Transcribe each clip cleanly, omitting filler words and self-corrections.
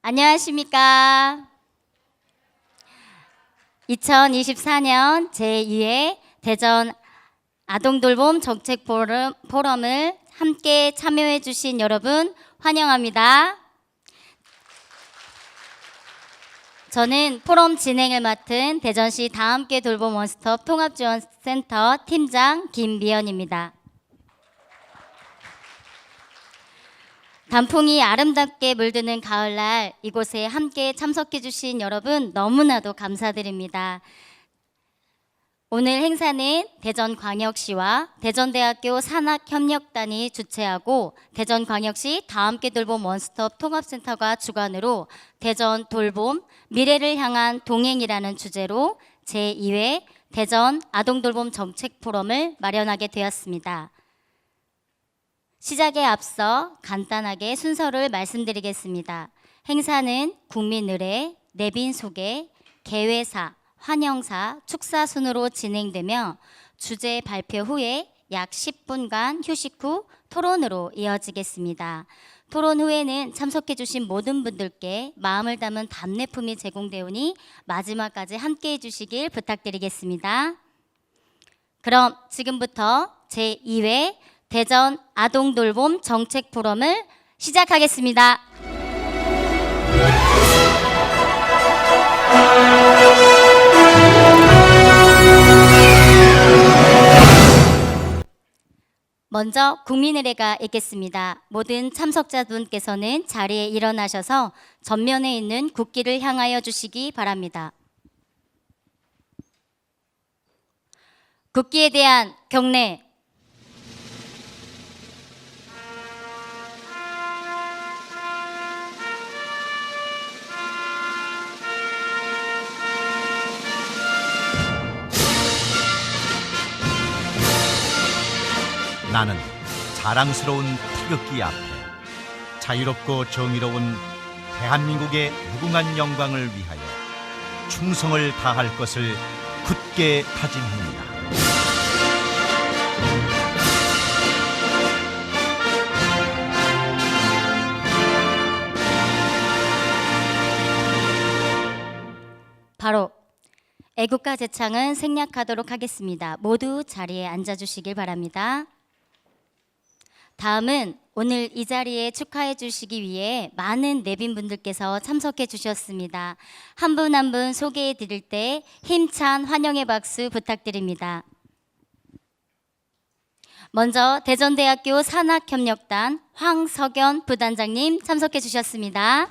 안녕하십니까. 2024년 제2회 대전 아동돌봄 정책 포럼을 함께 참여해 주신 여러분 환영합니다. 저는 포럼 진행을 맡은 대전시 다함께 돌봄 원스톱 통합지원센터 팀장 김미연입니다. 단풍이 아름답게 물드는 가을날 이곳에 함께 참석해 주신 여러분 너무나도 감사드립니다. 오늘 행사는 대전광역시와 대전대학교 산학협력단이 주최하고 대전광역시 다함께 돌봄 원스톱 통합센터가 주관으로 대전 돌봄 미래를 향한 동행이라는 주제로 제2회 대전 아동돌봄 정책 포럼을 마련하게 되었습니다. 시작에 앞서 간단하게 순서를 말씀드리겠습니다. 행사는 국민 의례, 내빈 소개, 개회사, 환영사, 축사 순으로 진행되며 주제 발표 후에 약 10분간 휴식 후 토론으로 이어지겠습니다. 토론 후에는 참석해 주신 모든 분들께 마음을 담은 답례품이 제공되오니 마지막까지 함께해 주시길 부탁드리겠습니다. 그럼 지금부터 제2회 대전 아동돌봄 정책 포럼을 시작하겠습니다. 먼저 국민의례가 있겠습니다. 모든 참석자분께서는 자리에 일어나셔서 전면에 있는 국기를 향하여 주시기 바랍니다. 국기에 대한 경례. 나는 자랑스러운 태극기 앞에 자유롭고 정의로운 대한민국의 무궁한 영광을 위하여 충성을 다할 것을 굳게 다짐합니다. 바로 애국가 제창은 생략하도록 하겠습니다. 모두 자리에 앉아주시길 바랍니다. 다음은 오늘 이 자리에 축하해 주시기 위해 많은 내빈분들께서 참석해 주셨습니다. 한 분 한 분 소개해 드릴 때 힘찬 환영의 박수 부탁드립니다. 먼저 대전대학교 산학협력단 황석연 부단장님 참석해 주셨습니다.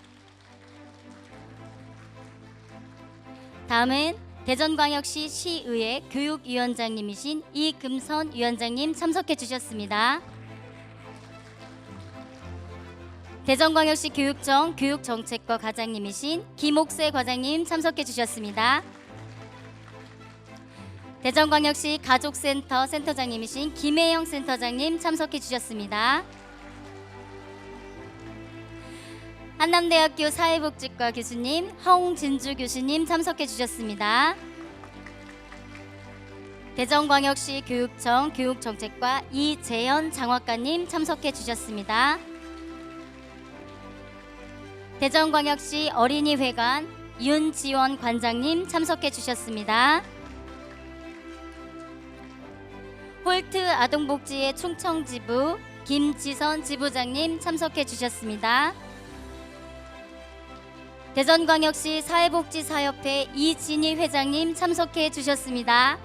다음은 대전광역시 시의회 교육위원장님이신 이금선 위원장님 참석해 주셨습니다. 대전광역시 교육청 교육정책과 과장님이신 김옥세 과장님 참석해 주셨습니다. 대전광역시 가족센터 센터장님이신 김혜영 센터장님 참석해 주셨습니다. 한남대학교 사회복지과 교수님 홍진주 교수님 참석해 주셨습니다. 대전광역시 교육청 교육정책과 이재현 장학관님 참석해 주셨습니다. 대전광역시 어린이회관 윤지원 관장님 참석해 주셨습니다. 홀트 아동복지회 충청지부 김지선 지부장님 참석해 주셨습니다. 대전광역시 사회복지사협회 이진희 회장님 참석해 주셨습니다.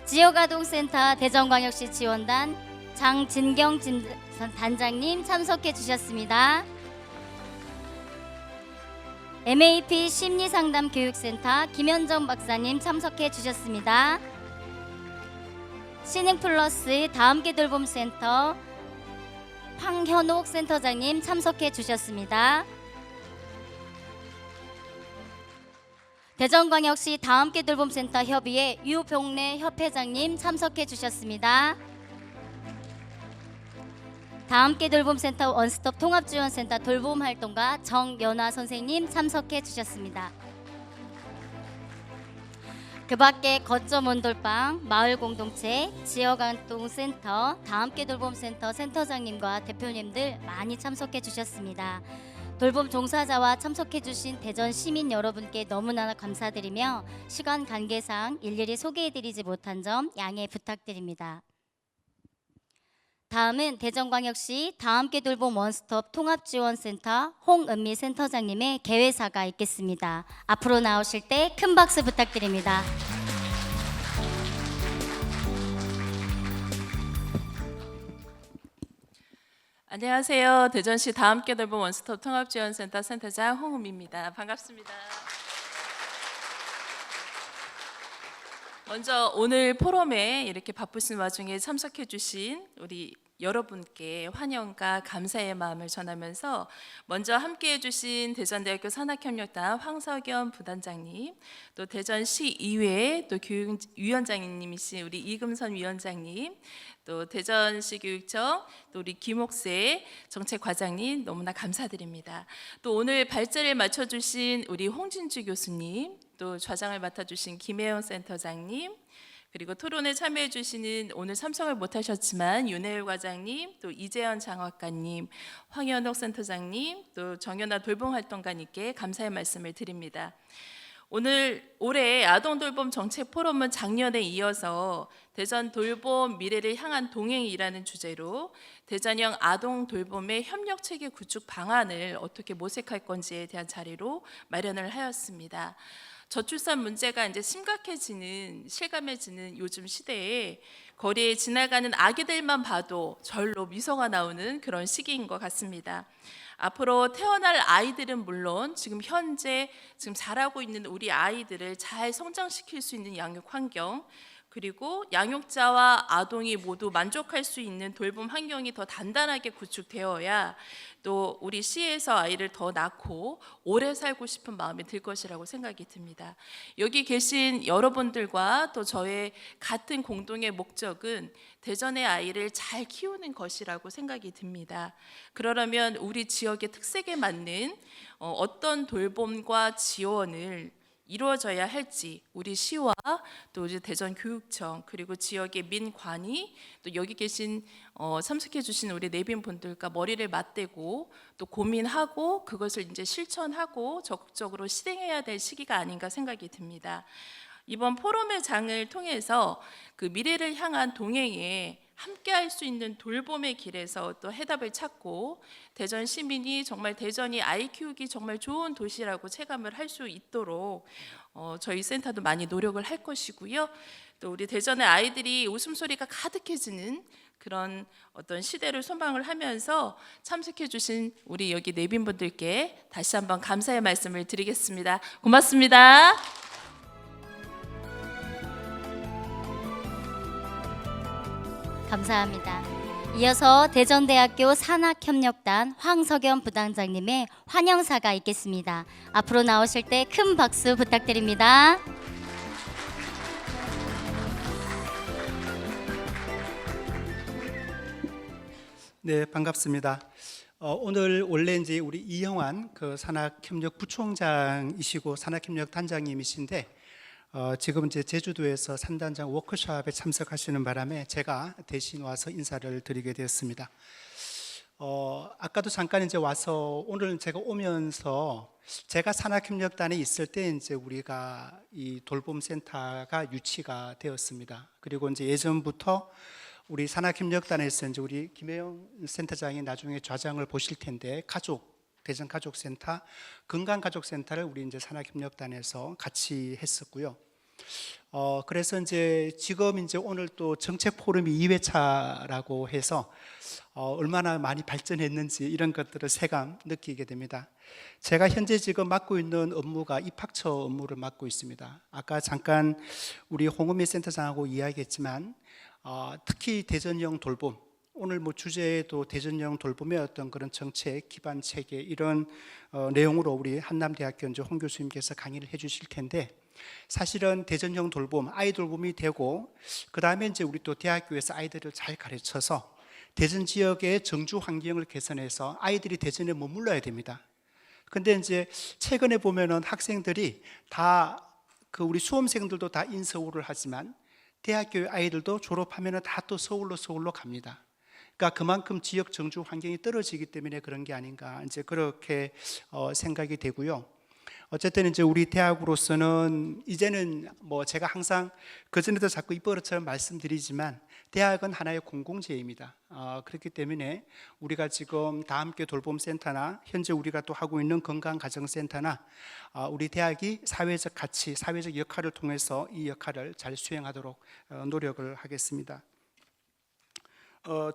지역아동센터 대전광역시 지원단 장진경 단장님 참석해 주셨습니다. MAP 심리상담 교육센터 김현정 박사님 참석해 주셨습니다. 신흥플러스 다함께 돌봄센터 황현옥 센터장님 참석해 주셨습니다. 대전광역시 다함께 돌봄센터 협의회 유병래 협회장님 참석해 주셨습니다. 다함께 돌봄센터 원스톱 통합지원센터 돌봄활동가 정연화 선생님 참석해 주셨습니다. 그 밖에 거점 온돌방, 마을 공동체, 지역활동센터, 다함께 돌봄센터 센터장님과 대표님들 많이 참석해 주셨습니다. 돌봄 종사자와 참석해 주신 대전 시민 여러분께 너무나 감사드리며 시간 관계상 일일이 소개해 드리지 못한 점 양해 부탁드립니다. 다음은 대전광역시 다함께 돌봄 원스톱 통합지원센터 홍은미 센터장님의 개회사가 있겠습니다. 앞으로 나오실 때 큰 박수 부탁드립니다. 안녕하세요. 대전시 다함께 돌봄 원스톱 통합지원센터 센터장 홍은미입니다. 반갑습니다. 먼저 오늘 포럼에 이렇게 바쁘신 와중에 참석해 주신 우리 여러분께 환영과 감사의 마음을 전하면서 먼저 함께해 주신 대전대학교 산학협력단 황석연 부단장님, 또 대전시의회 또 교육위원장님이신 우리 이금선 위원장님, 또 대전시교육청 또 우리 김옥세 정책과장님 너무나 감사드립니다. 또 오늘 발제를 맡아주신 우리 홍진주 교수님, 또 좌장을 맡아주신 김혜영 센터장님, 그리고 토론에 참여해 주시는 오늘 참석을 못하셨지만 윤혜율 과장님, 또 이재현 장학관님, 황현옥 센터장님, 또 정연아 돌봄활동가님께 감사의 말씀을 드립니다. 올해 아동돌봄 정책 포럼은 작년에 이어서 대전 돌봄 미래를 향한 동행이라는 주제로 대전형 아동 돌봄의 협력 체계 구축 방안을 어떻게 모색할 건지에 대한 자리로 마련을 하였습니다. 저출산 문제가 이제 심각해지는 실감해지는 요즘 시대에 거리에 지나가는 아기들만 봐도 절로 미소가 나오는 그런 시기인 것 같습니다. 앞으로 태어날 아이들은 물론 지금 현재 자라고 있는 우리 아이들을 잘 성장시킬 수 있는 양육 환경, 그리고 양육자와 아동이 모두 만족할 수 있는 돌봄 환경이 더 단단하게 구축되어야 또 우리 시에서 아이를 더 낳고 오래 살고 싶은 마음이 들 것이라고 생각이 듭니다. 여기 계신 여러분들과 또 저의 같은 공동의 목적은 대전의 아이를 잘 키우는 것이라고 생각이 듭니다. 그러려면 우리 지역의 특색에 맞는 어떤 돌봄과 지원을 이루어져야 할지 우리 시와 또 이제 대전교육청 그리고 지역의 민관이 또 여기 계신 참석해 주신 우리 내빈분들과 머리를 맞대고 또 고민하고 그것을 이제 실천하고 적극적으로 실행해야 될 시기가 아닌가 생각이 듭니다. 이번 포럼의 장을 통해서 그 미래를 향한 동행에 함께 할 수 있는 돌봄의 길에서 또 해답을 찾고 대전 시민이 정말 대전이 아이 키우기 정말 좋은 도시라고 체감을 할 수 있도록 저희 센터도 많이 노력을 할 것이고요. 또 우리 대전의 아이들이 웃음소리가 가득해지는 그런 어떤 시대를 소망을 하면서 참석해 주신 우리 여기 내빈분들께 다시 한번 감사의 말씀을 드리겠습니다. 고맙습니다. 감사합니다. 이어서 대전대학교 산학협력단 황석연 부단장님의 환영사가 있겠습니다. 앞으로 나오실 때 큰 박수 부탁드립니다. 네, 반갑습니다. 오늘 원래 이제 우리 이형환 그 산학협력 부총장이시고 산학협력 단장님이신데 지금 이제 제주도에서 산단장 워크숍에 참석하시는 바람에 제가 대신 와서 인사를 드리게 되었습니다. 아까도 잠깐 이제 와서 오늘 제가 오면서 제가 산학협력단에 있을 때 이제 우리가 이 돌봄센터가 유치가 되었습니다. 그리고 이제 예전부터 우리 산학협력단에서 이제 우리 김혜영 센터장이 나중에 좌장을 보실 텐데 대전 가족센터, 건강가족센터를 우리 이제 산학협력단에서 같이 했었고요. 그래서 이제 지금 이제 오늘 또 정책 포럼이 2회차라고 해서 얼마나 많이 발전했는지 이런 것들을 새감 느끼게 됩니다. 제가 현재 지금 맡고 있는 업무가 입학처 업무를 맡고 있습니다. 아까 잠깐 우리 홍은미 센터장하고 이야기했지만 특히 대전형 돌봄, 오늘 뭐 주제도 대전형 돌봄의 어떤 그런 정책 기반 체계 이런 내용으로 우리 한남대학교 이제 홍 교수님께서 강의를 해주실 텐데, 사실은 대전형 돌봄, 아이 돌봄이 되고 그 다음에 이제 우리 또 대학교에서 아이들을 잘 가르쳐서 대전 지역의 정주 환경을 개선해서 아이들이 대전에 머물러야 됩니다. 근데 이제 최근에 보면은 학생들이 다 그 우리 수험생들도 다 인서울을 하지만 대학교 아이들도 졸업하면은 다 또 서울로 갑니다. 그러니까 그만큼 지역 정주 환경이 떨어지기 때문에 그런 게 아닌가 이제 그렇게 생각이 되고요. 어쨌든 이제 우리 대학으로서는 이제는 뭐 제가 항상 그전에도 자꾸 입버릇처럼 말씀드리지만 대학은 하나의 공공재입니다. 그렇기 때문에 우리가 지금 다함께 돌봄센터나 현재 우리가 또 하고 있는 건강가정센터나 우리 대학이 사회적 가치, 사회적 역할을 통해서 이 역할을 잘 수행하도록 노력을 하겠습니다.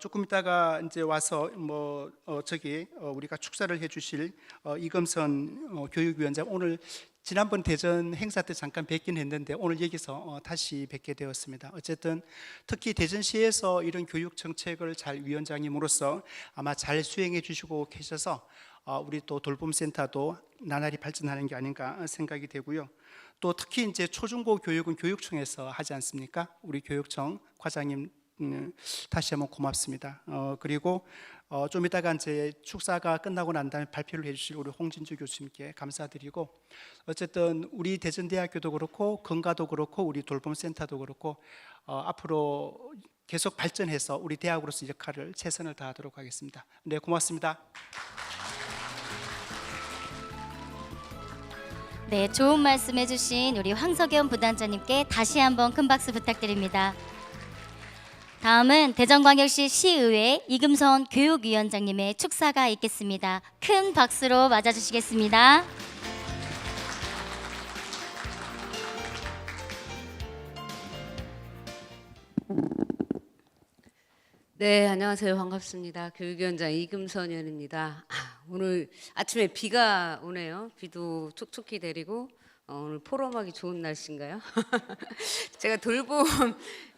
조금 있다가 이제 와서 우리가 축사를 해주실 이금선 교육위원장 오늘 지난번 대전 행사 때 잠깐 뵙긴 했는데 오늘 여기서 다시 뵙게 되었습니다. 어쨌든 특히 대전시에서 이런 교육 정책을 잘 위원장님으로서 아마 잘 수행해 주시고 계셔서 우리 또 돌봄센터도 나날이 발전하는 게 아닌가 생각이 되고요. 또 특히 이제 초중고 교육은 교육청에서 하지 않습니까? 우리 교육청 과장님 다시 한번 고맙습니다. 그리고 좀 이따가 이제 축사가 끝나고 난 다음에 발표를 해주실 우리 홍진주 교수님께 감사드리고 어쨌든 우리 대전대학교도 그렇고 건가도 그렇고 우리 돌봄센터도 그렇고 앞으로 계속 발전해서 우리 대학으로서 역할을 최선을 다하도록 하겠습니다. 네, 고맙습니다. 네, 좋은 말씀 해주신 우리 황석연 부단장님께 다시 한번 큰 박수 부탁드립니다. 다음은 대전광역시 시의회 이금선 교육위원장님의 축사가 있겠습니다. 큰 박수로 맞아주시겠습니다. 네, 안녕하세요. 반갑습니다. 교육위원장 이금선 의원입니다. 오늘 아침에 비가 오네요. 비도 촉촉히 내리고 오늘 포럼하기 좋은 날씨인가요? 제가 돌봄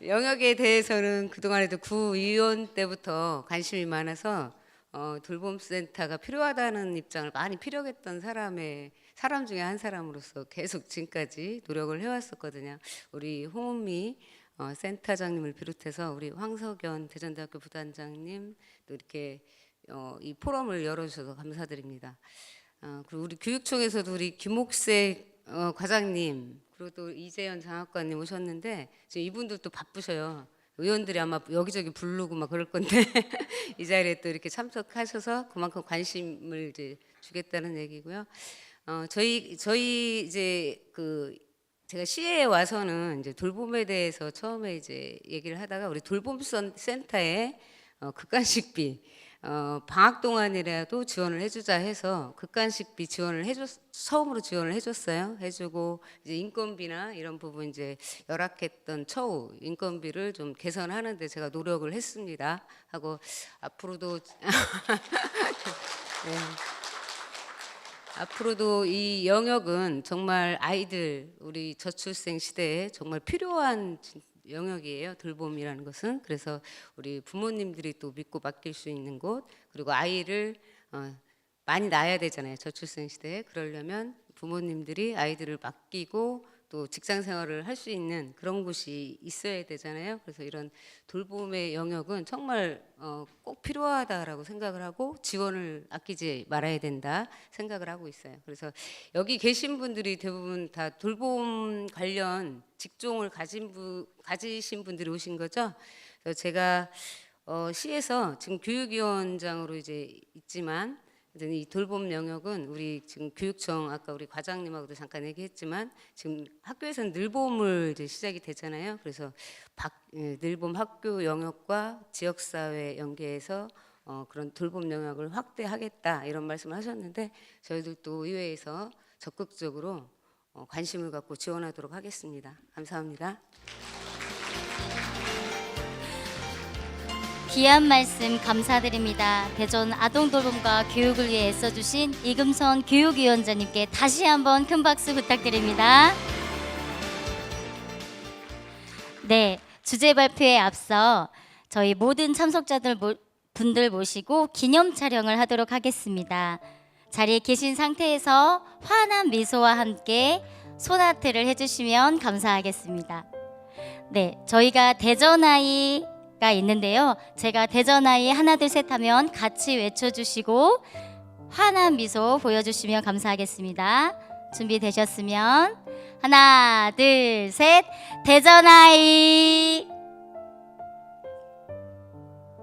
영역에 대해서는 그동안에도 구의원 때부터 관심이 많아서 돌봄센터가 필요하다는 입장을 많이 피력했던 사람 중에 한 사람으로서 계속 지금까지 노력을 해왔었거든요. 우리 홍은미 센터장님을 비롯해서 우리 황석연 대전대학교 부단장님 또 이렇게 이 포럼을 열어주셔서 감사드립니다. 그리고 우리 교육청에서도 우리 김옥색 과장님 그리고 또 이재현 장학관님 오셨는데 지금 이분들도 바쁘셔요. 의원들이 아마 여기저기 부르고 막 그럴 건데 이 자리에 또 이렇게 참석하셔서 그만큼 관심을 이제 주겠다는 얘기고요. 저희 이제 제가 시에 와서는 이제 돌봄에 대해서 처음에 이제 얘기를 하다가 우리 돌봄센터에 극간식비 방학 동안이라도 지원을 해주자 해서 극간식비 지원을 처음으로 지원을 해줬어요. 해주고 이제 인건비나 이런 부분 이제 열악했던 처우 인건비를 좀 개선하는데 제가 노력을 했습니다. 하고 앞으로도 네. 앞으로도 이 영역은 정말 아이들 우리 저출생 시대에 정말 필요한 영역이에요. 돌봄이라는 것은. 그래서 우리 부모님들이 또 믿고 맡길 수 있는 곳 그리고 아이를 많이 낳아야 되잖아요. 저출생 시대에. 그러려면 부모님들이 아이들을 맡기고 또 직장 생활을 할 수 있는 그런 곳이 있어야 되잖아요. 그래서 이런 돌봄의 영역은 정말 꼭 필요하다라고 생각을 하고 지원을 아끼지 말아야 된다 생각을 하고 있어요. 그래서 여기 계신 분들이 대부분 다 돌봄 관련 직종을 가지신 분들이 오신 거죠. 그래서 제가 시에서 지금 교육위원장으로 이제 있지만 이 돌봄 영역은 우리 지금 교육청 아까 우리 과장님하고도 잠깐 얘기했지만 지금 학교에서는 늘봄을 이제 시작이 되잖아요. 그래서 늘봄 학교 영역과 지역사회 연계해서 그런 돌봄 영역을 확대하겠다 이런 말씀을 하셨는데 저희들도 의회에서 적극적으로 관심을 갖고 지원하도록 하겠습니다. 감사합니다. 귀한 말씀 감사드립니다. 대전 아동돌봄과 교육을 위해 애써주신 이금선 교육위원장님께 다시 한번 큰 박수 부탁드립니다. 네, 주제 발표에 앞서 저희 모든 분들 모시고 기념 촬영을 하도록 하겠습니다. 자리에 계신 상태에서 환한 미소와 함께 손아트를 해주시면 감사하겠습니다. 네, 저희가 대전아이 있는데요. 제가 대전아이 하나 둘 셋 하면 같이 외쳐주시고 환한 미소 보여주시면 감사하겠습니다. 준비되셨으면 하나, 둘, 셋. 대전아이.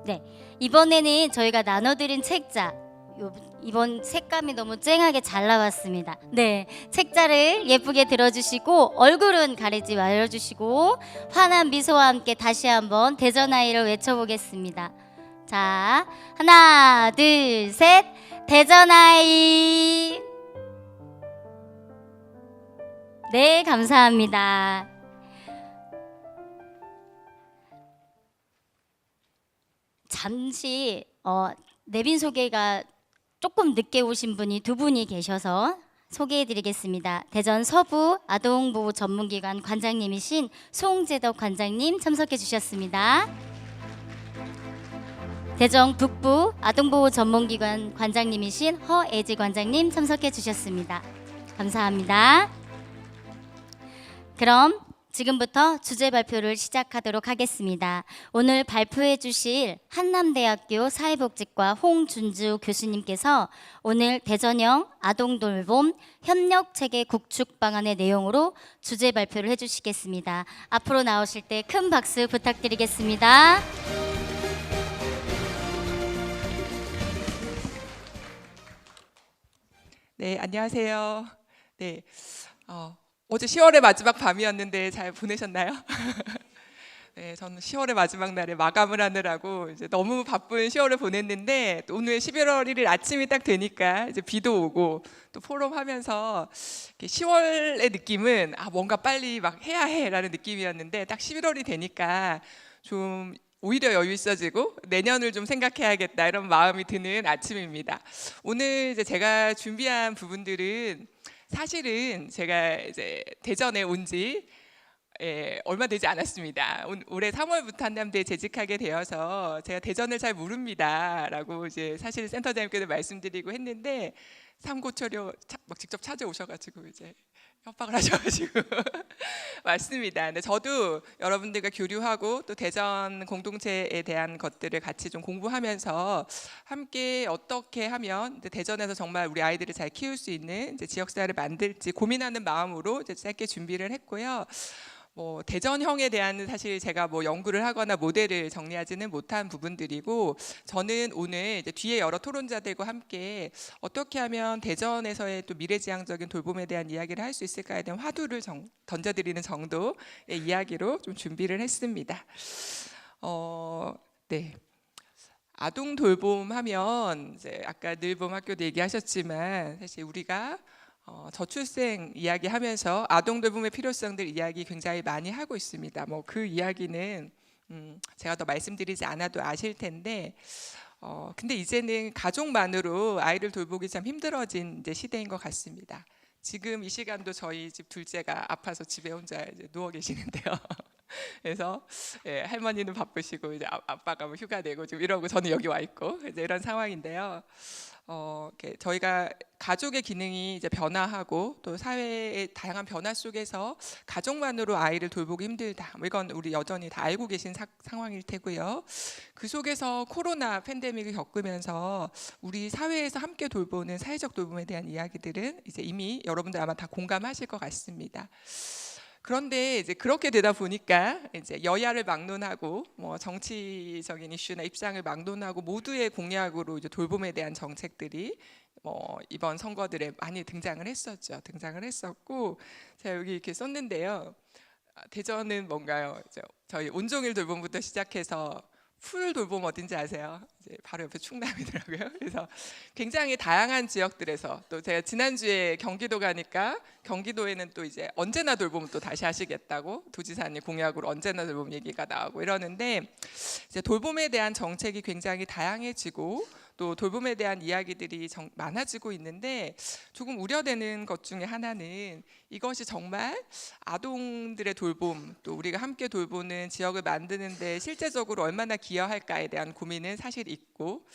네, 이번에는 저희가 나눠드린 책자, 이번 색감이 너무 쨍하게 잘 나왔습니다. 네, 책자를 예쁘게 들어주시고 얼굴은 가리지 말아주시고 환한 미소와 함께 다시 한번 대전아이를 외쳐보겠습니다. 자, 하나, 둘, 셋. 대전아이. 네, 감사합니다. 잠시 내빈 소개가 조금 늦게 오신 분이 두 분이 계셔서 소개해드리겠습니다. 대전 서부 아동보호 전문기관 관장님이신 송재덕 관장님 참석해 주셨습니다. 대전 북부 아동보호 전문기관 관장님이신 허애지 관장님 참석해 주셨습니다. 감사합니다. 그럼 지금부터 주제 발표를 시작하도록 하겠습니다. 오늘 발표해 주실 한남대학교 사회복지과 홍준주 교수님께서 오늘 대전형 아동돌봄 협력체계 구축 방안의 내용으로 주제 발표를 해주시겠습니다. 앞으로 나오실 때 큰 박수 부탁드리겠습니다. 네, 안녕하세요. 네, 어제 10월의 마지막 밤이었는데 잘 보내셨나요? 네, 저는 10월의 마지막 날에 마감을 하느라고 이제 너무 바쁜 10월을 보냈는데 또 오늘 11월 1일 아침이 딱 되니까 이제 비도 오고 또 포럼 하면서 10월의 느낌은 뭔가 빨리 막 해야 해라는 느낌이었는데 딱 11월이 되니까 좀 오히려 여유 있어지고 내년을 좀 생각해야겠다 이런 마음이 드는 아침입니다. 오늘 이제 제가 준비한 부분들은 사실은 제가 이제 대전에 온 지 얼마 되지 않았습니다. 올해 3월부터 한남대에 재직하게 되어서 제가 대전을 잘 모릅니다라고 이제 사실 센터장님께도 말씀드리고 했는데 삼고초려 막 직접 찾아오셔가지고 이제 협박을 하셔가지고 맞습니다. 근데 저도 여러분들과 교류하고 또 대전 공동체에 대한 것들을 같이 좀 공부하면서 함께 어떻게 하면 대전에서 정말 우리 아이들을 잘 키울 수 있는 이제 지역사회를 만들지 고민하는 마음으로 이제 짧게 준비를 했고요. 대전형에 대한 사실 제가 연구를 하거나 모델을 정리하지는 못한 부분들이고 저는 오늘 이제 뒤에 여러 토론자들과 함께 어떻게 하면 대전에서의 또 미래지향적인 돌봄에 대한 이야기를 할 수 있을까에 대한 화두를 던져드리는 정도의 이야기로 좀 준비를 했습니다. 네. 아동 돌봄 하면 이제 아까 늘봄 학교도 얘기하셨지만 사실 우리가 저출생 이야기하면서 아동 돌봄의 필요성들 이야기 굉장히 많이 하고 있습니다. 그 이야기는 제가 더 말씀드리지 않아도 아실 텐데, 근데 이제는 가족만으로 아이를 돌보기 참 힘들어진 이제 시대인 것 같습니다. 지금 이 시간도 저희 집 둘째가 아파서 집에 혼자 이제 누워 계시는데요. 그래서 할머니는 바쁘시고 이제 아빠가 휴가 내고 지금 이러고 저는 여기 와 있고 이제 이런 상황인데요. 저희가 가족의 기능이 이제 변화하고 또 사회의 다양한 변화 속에서 가족만으로 아이를 돌보기 힘들다. 이건 우리 여전히 다 알고 계신 상황일 테고요. 그 속에서 코로나 팬데믹을 겪으면서 우리 사회에서 함께 돌보는 사회적 돌봄에 대한 이야기들은 이제 이미 여러분들 아마 다 공감하실 것 같습니다. 그런데 이제 그렇게 되다 보니까 이제 여야를 막론하고 정치적인 이슈나 입장을 막론하고 모두의 공약으로 이제 돌봄에 대한 정책들이 이번 선거들에 많이 등장을 했었고 제가 여기 이렇게 썼는데요. 대전은 뭔가요? 저희 온종일 돌봄부터 시작해서 풀 돌봄 어딘지 아세요? 이제 바로 옆에 충남이더라고요. 그래서 굉장히 다양한 지역들에서 또 제가 지난주에 경기도 가니까 경기도에는 또 이제 언제나 돌봄 또 다시 하시겠다고 도지사님 공약으로 언제나 돌봄 얘기가 나오고 이러는데 이제 돌봄에 대한 정책이 굉장히 다양해지고 또 돌봄에 대한 이야기들이 많아지고 있는데 조금 우려되는 것 중에 하나는 이것이 정말 아동들의 돌봄 또 우리가 함께 돌보는 지역을 만드는 데 실제적으로 얼마나 기여할까에 대한 고민은 사실 있고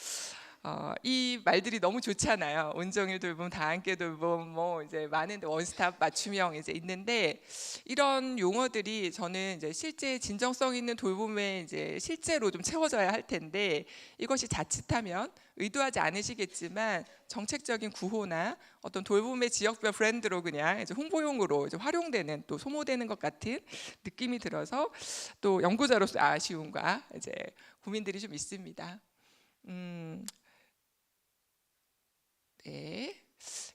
이 말들이 너무 좋잖아요. 온종일 돌봄, 다 함께 돌봄, 뭐 이제 많은 원스톱 맞춤형 이제 있는데 이런 용어들이 저는 이제 실제 진정성 있는 돌봄에 이제 실제로 좀 채워져야 할 텐데 이것이 자칫하면 의도하지 않으시겠지만 정책적인 구호나 어떤 돌봄의 지역별 브랜드로 그냥 이제 홍보용으로 이제 활용되는 또 소모되는 것 같은 느낌이 들어서 또 연구자로서 아쉬움과 이제 고민들이 좀 있습니다. 네.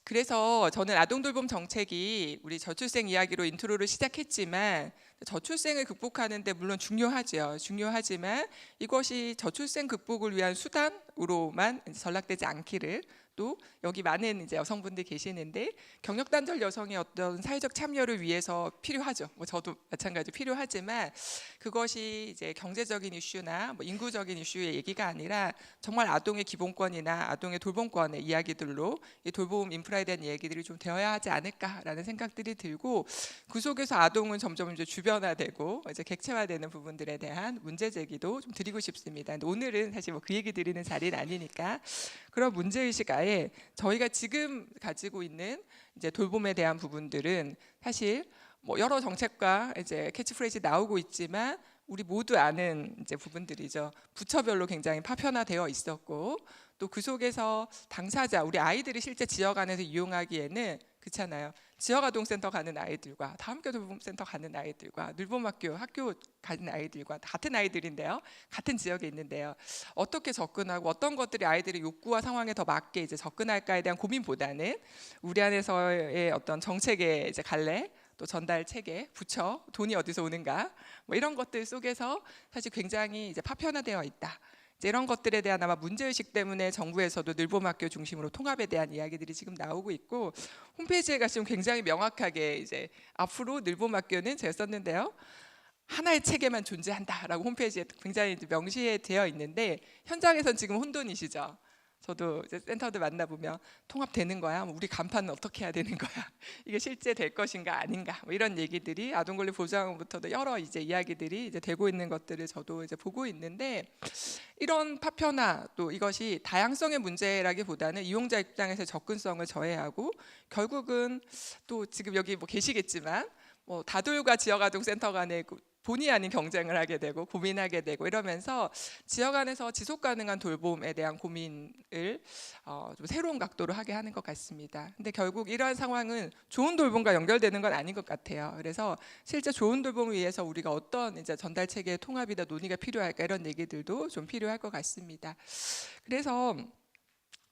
그래서 저는 아동돌봄 정책이 우리 저출생 이야기로 인트로를 시작했지만 저출생을 극복하는데 물론 중요하죠. 중요하지만 이것이 저출생 극복을 위한 수단으로만 전락되지 않기를 또 여기 많은 이제 여성분들 계시는데 경력 단절 여성의 어떤 사회적 참여를 위해서 필요하죠. 뭐 저도 마찬가지 필요하지만 그것이 이제 경제적인 이슈나 뭐 인구적인 이슈의 얘기가 아니라 정말 아동의 기본권이나 아동의 돌봄권의 이야기들로 이 돌봄 인프라에 대한 얘기들이 좀 되어야 하지 않을까라는 생각들이 들고 그 속에서 아동은 점점 이제 주변화되고 이제 객체화되는 부분들에 대한 문제 제기도 좀 드리고 싶습니다. 근데 오늘은 사실 뭐 그 얘기 드리는 자리는 아니니까 그런 문제 의식 아예 저희가 지금 가지고 있는 이제 돌봄에 대한 부분들은 사실 뭐 여러 정책과 이제 캐치프레이즈 나오고 있지만 우리 모두 아는 이제 부분들이죠. 부처별로 굉장히 파편화되어 있었고 또 그 속에서 당사자 우리 아이들이 실제 지역 안에서 이용하기에는 그렇잖아요. 지역아동센터 가는 아이들과 다함께 돌봄센터 가는 아이들과 늘봄학교 학교 가는 아이들과 같은 아이들인데요. 같은 지역에 있는데요. 어떻게 접근하고 어떤 것들이 아이들의 욕구와 상황에 더 맞게 이제 접근할까에 대한 고민보다는 우리 안에서의 어떤 정책의 이제 갈래 또 전달 체계, 부처, 돈이 어디서 오는가 뭐 이런 것들 속에서 사실 굉장히 이제 파편화되어 있다. 이런 것들에 대한 아마 문제의식 때문에 정부에서도 늘봄학교 중심으로 통합에 대한 이야기들이 지금 나오고 있고 홈페이지에 가시면 굉장히 명확하게 이제 앞으로 늘봄학교는 제가 썼는데요. 하나의 체계만 존재한다라고 홈페이지에 굉장히 명시되어 있는데 현장에선 지금 혼돈이시죠. 저도 이제 센터들 만나보면 통합되는 거야? 우리 간판은 어떻게 해야 되는 거야? 이게 실제 될 것인가 아닌가? 뭐 이런 얘기들이 아동권리 보장부터도 여러 이제 이야기들이 이제 되고 있는 것들을 저도 이제 보고 있는데 이런 파편화 또 이것이 다양성의 문제라기보다는 이용자 입장에서 접근성을 저해하고 결국은 또 지금 여기 뭐 계시겠지만 뭐 다돌과 지역아동센터 간의 본의 아닌 경쟁을 하게 되고 고민하게 되고 이러면서 지역 안에서 지속 가능한 돌봄에 대한 고민을 좀 새로운 각도로 하게 하는 것 같습니다. 근데 결국 이러한 상황은 좋은 돌봄과 연결되는 건 아닌 것 같아요. 그래서 실제 좋은 돌봄을 위해서 우리가 어떤 이제 전달 체계의 통합이나 논의가 필요할까 이런 얘기들도 좀 필요할 것 같습니다. 그래서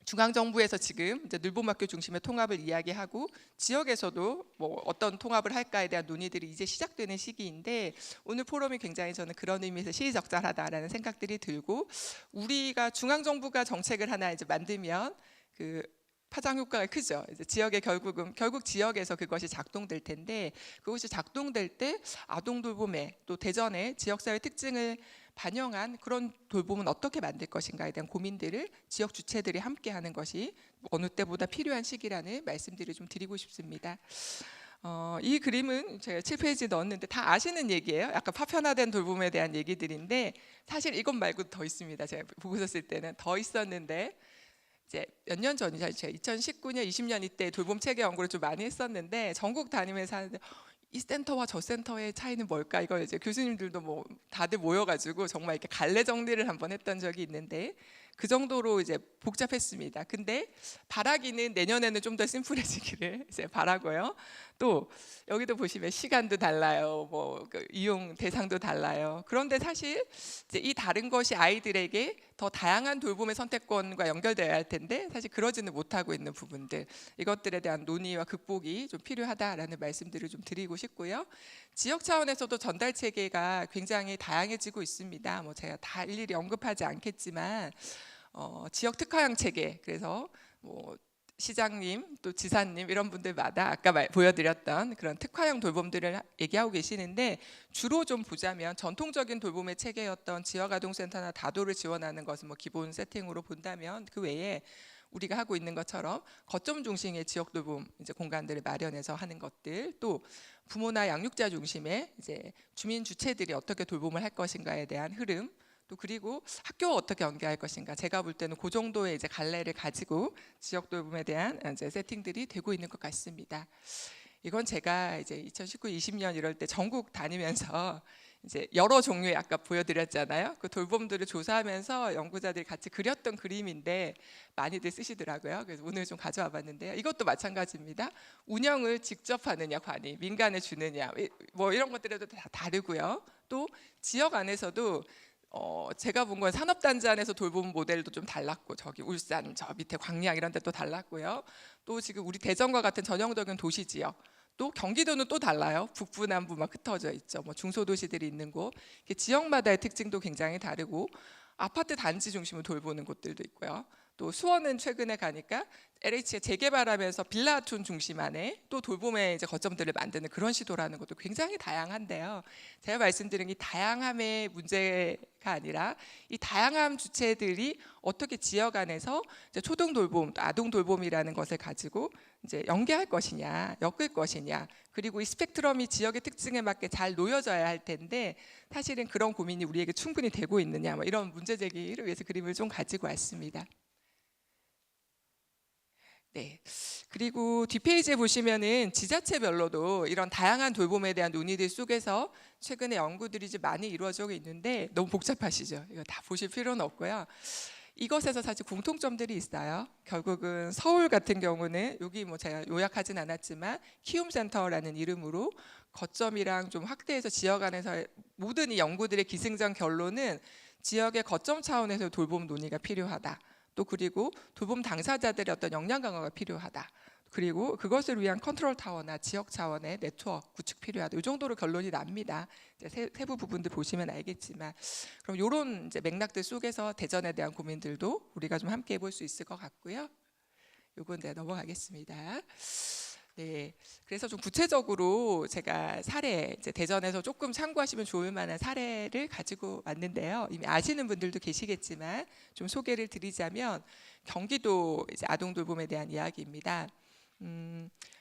중앙정부에서 지금 이제 늘봄학교 중심의 통합을 이야기하고 지역에서도 뭐 어떤 통합을 할까에 대한 논의들이 이제 시작되는 시기인데 오늘 포럼이 굉장히 저는 그런 의미에서 시의적절하다라는 생각들이 들고 우리가 중앙정부가 정책을 하나 이제 만들면 그 파장 효과가 크죠. 이제 지역의 결국 지역에서 그것이 작동될 텐데 그것이 작동될 때 아동 돌봄에 또 대전의 지역사회 특징을 반영한 그런 돌봄은 어떻게 만들 것인가에 대한 고민들을 지역 주체들이 함께 하는 것이 어느 때보다 필요한 시기라는 말씀들을 좀 드리고 싶습니다. 이 그림은 제가 7페이지 넣었는데 다 아시는 얘기예요. 약간 파편화된 돌봄에 대한 얘기들인데 사실 이것 말고 더 있습니다. 제가 보고서 쓸 때는 더 있었는데 이제 몇 년 전이죠. 제가 2019년, 20년 이때 돌봄 체계 연구를 좀 많이 했었는데 전국 다니면서 하는데 이 센터와 저 센터의 차이는 뭘까? 이걸 이제 교수님들도 뭐 다들 모여가지고 정말 이렇게 갈래 정리를 한번 했던 적이 있는데 그 정도로 이제 복잡했습니다. 근데 바라기는 내년에는 좀 더 심플해지기를 이제 바라고요. 또 여기도 보시면 시간도 달라요. 뭐 그 이용 대상도 달라요. 그런데 사실 이제 이 다른 것이 아이들에게 더 다양한 돌봄의 선택권과 연결되어야 할 텐데 사실 그러지는 못하고 있는 부분들 이것들에 대한 논의와 극복이 좀 필요하다라는 말씀들을 좀 드리고 싶고요. 지역 차원에서도 전달 체계가 굉장히 다양해지고 있습니다. 뭐 제가 다 일일이 언급하지 않겠지만 지역 특화형 체계 그래서 뭐 시장님 또 지사님 이런 분들마다 아까 보여드렸던 그런 특화형 돌봄들을 얘기하고 계시는데 주로 좀 보자면 전통적인 돌봄의 체계였던 지역아동센터나 다도를 지원하는 것은 뭐 기본 세팅으로 본다면 그 외에 우리가 하고 있는 것처럼 거점 중심의 지역 돌봄 이제 공간들을 마련해서 하는 것들 또 부모나 양육자 중심의 이제 주민 주체들이 어떻게 돌봄을 할 것인가에 대한 흐름 또 그리고 학교와 어떻게 연계할 것인가. 제가 볼 때는 그 정도의 이제 갈래를 가지고 지역 돌봄에 대한 이제 세팅들이 되고 있는 것 같습니다. 이건 제가 이제 2019, 20년 이럴 때 전국 다니면서 이제 여러 종류의 아까 보여드렸잖아요. 그 돌봄들을 조사하면서 연구자들이 같이 그렸던 그림인데 많이들 쓰시더라고요. 그래서 오늘 좀 가져와 봤는데요. 이것도 마찬가지입니다. 운영을 직접 하느냐, 관이 민간에 주느냐, 뭐 이런 것들에도 다 다르고요. 또 지역 안에서도 제가 본 건 산업단지 안에서 돌봄 모델도 좀 달랐고, 저기 울산, 저 밑에 광양 이런 데 또 달랐고요. 또 지금 우리 대전과 같은 전형적인 도시 지역, 또 경기도는 또 달라요. 북부, 남부 막 흩어져 있죠. 뭐 중소도시들이 있는 곳, 이게 지역마다의 특징도 굉장히 다르고, 아파트 단지 중심으로 돌보는 곳들도 있고요. 또 수원은 최근에 가니까 LH가 재개발하면서 빌라촌 중심 안에 또 돌봄의 이제 거점들을 만드는 그런 시도라는 것도 굉장히 다양한데요. 제가 말씀드린 이 다양함의 문제가 아니라 이 다양한 주체들이 어떻게 지역 안에서 이제 초등 돌봄, 또 아동 돌봄이라는 것을 가지고 이제 연계할 것이냐, 엮을 것이냐, 그리고 이 스펙트럼이 지역의 특징에 맞게 잘 놓여져야 할 텐데 사실은 그런 고민이 우리에게 충분히 되고 있느냐, 뭐 이런 문제 제기를 위해서 그림을 좀 가지고 왔습니다. 네. 그리고 뒷페이지에 보시면은 지자체별로도 이런 다양한 돌봄에 대한 논의들 속에서 최근에 연구들이 이제 많이 이루어지고 있는데 너무 복잡하시죠? 이거 다 보실 필요는 없고요. 이것에서 사실 공통점들이 있어요. 결국은 서울 같은 경우는 여기 뭐 제가 요약하진 않았지만 키움센터라는 이름으로 거점이랑 좀 확대해서 지역 안에서 모든 이 연구들의 기승전 결론은 지역의 거점 차원에서 돌봄 논의가 필요하다. 또 그리고 돌봄 당사자들의 어떤 역량 강화가 필요하다. 그리고 그것을 위한 컨트롤 타워나 지역 차원의 네트워크 구축 필요하다. 이 정도로 결론이 납니다. 이제 세부 부분들 보시면 알겠지만, 그럼 이런 이제 맥락들 속에서 대전에 대한 고민들도 우리가 좀 함께 해볼 수 있을 것 같고요. 요건 네, 넘어가겠습니다. 네, 그래서 좀 구체적으로 제가 사례, 이제 대전에서 조금 참고하시면 좋을 만한 사례를 가지고 왔는데요. 이미 아시는 분들도 계시겠지만 좀 소개를 드리자면 경기도 이제 아동 돌봄에 대한 이야기입니다.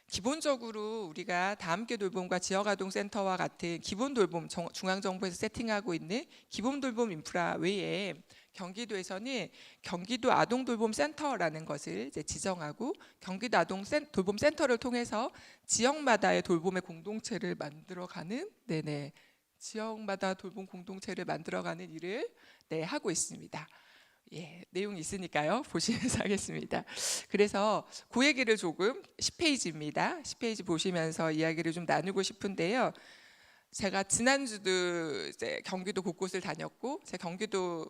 기본적으로 우리가 다함께 돌봄과 지역아동센터와 같은 기본 돌봄 중앙정부에서 세팅하고 있는 기본 돌봄 인프라 외에 경기도에서는 경기도 아동돌봄센터라는 것을 이제 지정하고 경기도 아동돌봄센터를 통해서 지역마다의 돌봄의 공동체를 만들어가는 지역마다 돌봄 공동체를 만들어가는 일을 하고 있습니다. 예, 내용이 있으니까요. 보시면서 하겠습니다. 그래서 그 얘기를 조금 10페이지입니다. 10페이지 보시면서 이야기를 좀 나누고 싶은데요. 제가 지난주도 이제 경기도 곳곳을 다녔고, 제가 경기도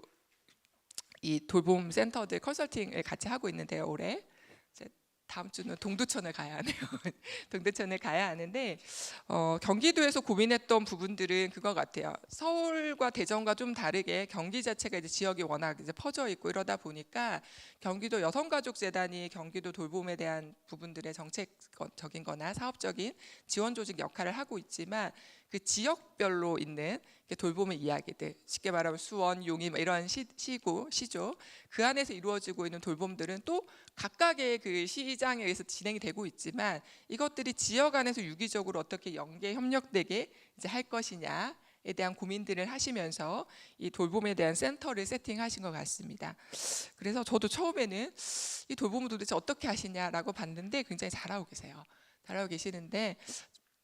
이 돌봄 센터들 컨설팅을 같이 하고 있는데요. 올해 다음 주는 동두천을 가야 하네요. 동두천을 가야 하는데 경기도에서 고민했던 부분들은 그거 같아요. 서울과 대전과 좀 다르게 경기 자체가 이제 지역이 워낙 이제 퍼져 있고 이러다 보니까 경기도 여성가족재단이 경기도 돌봄에 대한 부분들의 정책적인거나 사업적인 지원 조직 역할을 하고 있지만 그 지역별로 있는 돌봄의 이야기들, 쉽게 말하면 수원, 용인 이런 시조 그 안에서 이루어지고 있는 돌봄들은 또 각각의 그 시장에 의해서 진행이 되고 있지만 이것들이 지역 안에서 유기적으로 어떻게 연계 협력되게 이제 할 것이냐에 대한 고민들을 하시면서 이 돌봄에 대한 센터를 세팅하신 것 같습니다. 그래서 저도 처음에는 이 돌봄을 도대체 어떻게 하시냐라고 봤는데 굉장히 잘하고 계세요. 잘하고 계시는데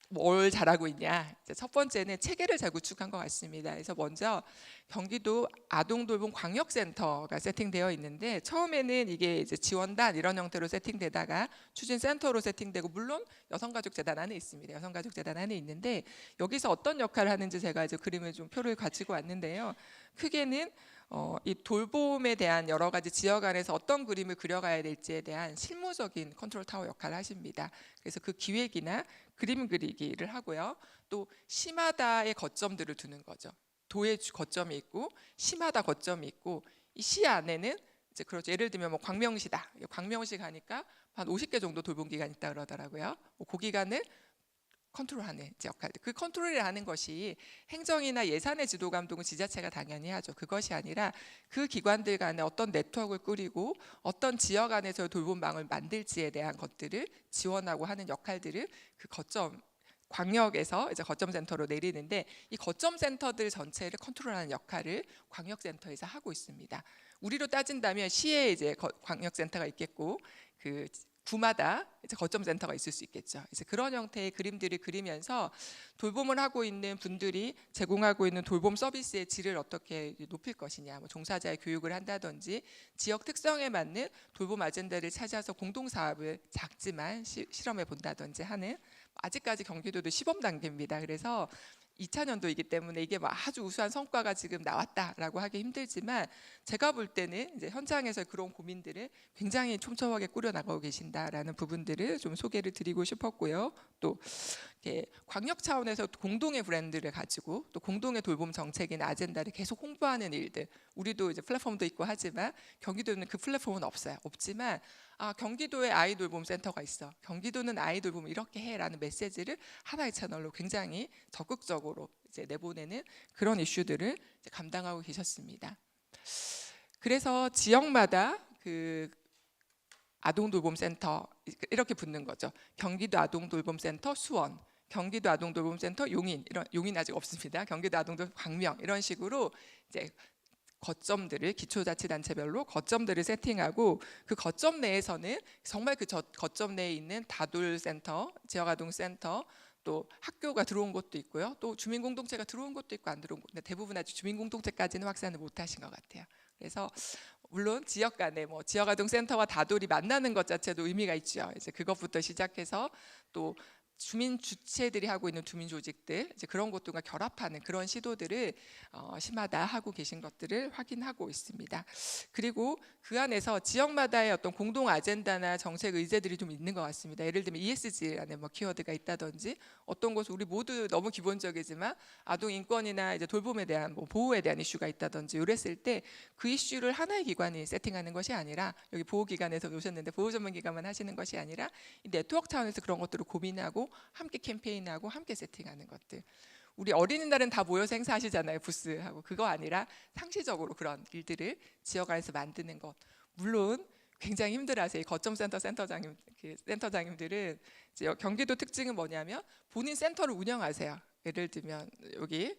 뭘 잘하고 있냐? 첫 번째는 체계를 잘 구축한 것 같습니다. 그래서 먼저 경기도 아동돌봄 광역센터가 세팅되어 있는데 처음에는 이게 이제 지원단 이런 형태로 세팅되다가 추진센터로 세팅되고 물론 여성가족재단 안에 있습니다. 여성가족재단 안에 있는데 여기서 어떤 역할을 하는지 제가 이제 그림을 좀 표를 가지고 왔는데요. 크게는 이 돌봄에 대한 여러 가지 지역 안에서 어떤 그림을 그려가야 될지에 대한 실무적인 컨트롤 타워 역할을 하십니다. 그래서 그 기획이나 그림 그리기를 하고요. 또 시마다의 거점들을 두는 거죠. 도의 거점이 있고 시마다 거점이 있고 이 시 안에는 이제 그렇죠. 예를 들면 뭐 광명시다. 광명시 가니까 한 50개 정도 돌봄 기관이 있다 그러더라고요. 그 기관을 컨트롤하는 역할들. 그 컨트롤을 하는 것이 행정이나 예산의 지도 감독은 지자체가 당연히 하죠. 그것이 아니라 그 기관들 간에 어떤 네트워크를 꾸리고 어떤 지역 안에서 돌봄망을 만들지에 대한 것들을 지원하고 하는 역할들을 그 거점 광역에서 이제 거점 센터로 내리는데 이 거점 센터들 전체를 컨트롤하는 역할을 광역 센터에서 하고 있습니다. 우리로 따진다면 시에 이제 광역 센터가 있겠고 그 구마다 이제 거점 센터가 있을 수 있겠죠. 이제 그런 형태의 그림들을 그리면서 돌봄을 하고 있는 분들이 제공하고 있는 돌봄 서비스의 질을 어떻게 높일 것이냐, 뭐 종사자의 교육을 한다든지 지역 특성에 맞는 돌봄 아젠다를 찾아서 공동 사업을 작지만 실험해 본다든지 하는, 아직까지 경기도도 시범 단계입니다. 그래서 2차년도이기 때문에 이게 뭐 아주 우수한 성과가 지금 나왔다라고 하기 힘들지만 제가 볼 때는 이제 현장에서 그런 고민들을 굉장히 촘촘하게 꾸려나가고 계신다라는 부분들을 좀 소개를 드리고 싶었고요. 또 이렇게 광역 차원에서 공동의 브랜드를 가지고 또 공동의 돌봄 정책이나 아젠다를 계속 홍보하는 일들, 우리도 이제 플랫폼도 있고 하지만 경기도는 그 플랫폼은 없지만 경기도에 아이돌봄 센터가 있어, 경기도는 아이돌봄 이렇게 해라는 메시지를 하나의 채널로 굉장히 적극적으로 이제 내보내는 그런 이슈들을 이제 감당하고 계셨습니다. 그래서 지역마다 그 아동돌봄센터 이렇게 붙는 거죠. 경기도 아동돌봄센터 수원, 경기도 아동돌봄센터 용인, 용인 아직 없습니다. 경기도 아동돌봄 광명, 이런 식으로 이제 거점들을, 기초자치단체별로 거점들을 세팅하고 그 거점 내에서는 정말 그 거점 내에 있는 다돌센터, 지역아동센터, 또 학교가 들어온 곳도 있고요. 또 주민공동체가 들어온 곳도 있고 안 들어온 곳, 근데 대부분 아직 주민공동체까지는 확산을 못하신 것 같아요. 그래서 물론 지역 간에 뭐 지역아동센터와 다돌이 만나는 것 자체도 의미가 있죠. 이제 그것부터 시작해서 또 주민 주체들이 하고 있는 주민 조직들, 이제 그런 것들과 결합하는 그런 시도들을 심하다 하고 계신 것들을 확인하고 있습니다. 그리고 그 안에서 지역마다의 어떤 공동 아젠다나 정책 의제들이 좀 있는 것 같습니다. 예를 들면 ESG라는 뭐 키워드가 있다든지, 어떤 것을 우리 모두 너무 기본적이지만 아동 인권이나 이제 돌봄에 대한 뭐 보호에 대한 이슈가 있다든지 이랬을 때 그 이슈를 하나의 기관이 세팅하는 것이 아니라, 여기 보호기관에서 오셨는데 보호 전문 기관만 하시는 것이 아니라 이 네트워크 차원에서 그런 것들을 고민하고 함께 캠페인하고 함께 세팅하는 것들. 우리 어린이날은 다 모여서 행사하시잖아요, 부스하고. 그거 아니라 상시적으로 그런 일들을 지역 안에서 만드는 것. 물론 굉장히 힘들어하세요. 거점센터 센터장님들은 이제 경기도 특징은 뭐냐면 본인 센터를 운영하세요. 예를 들면 여기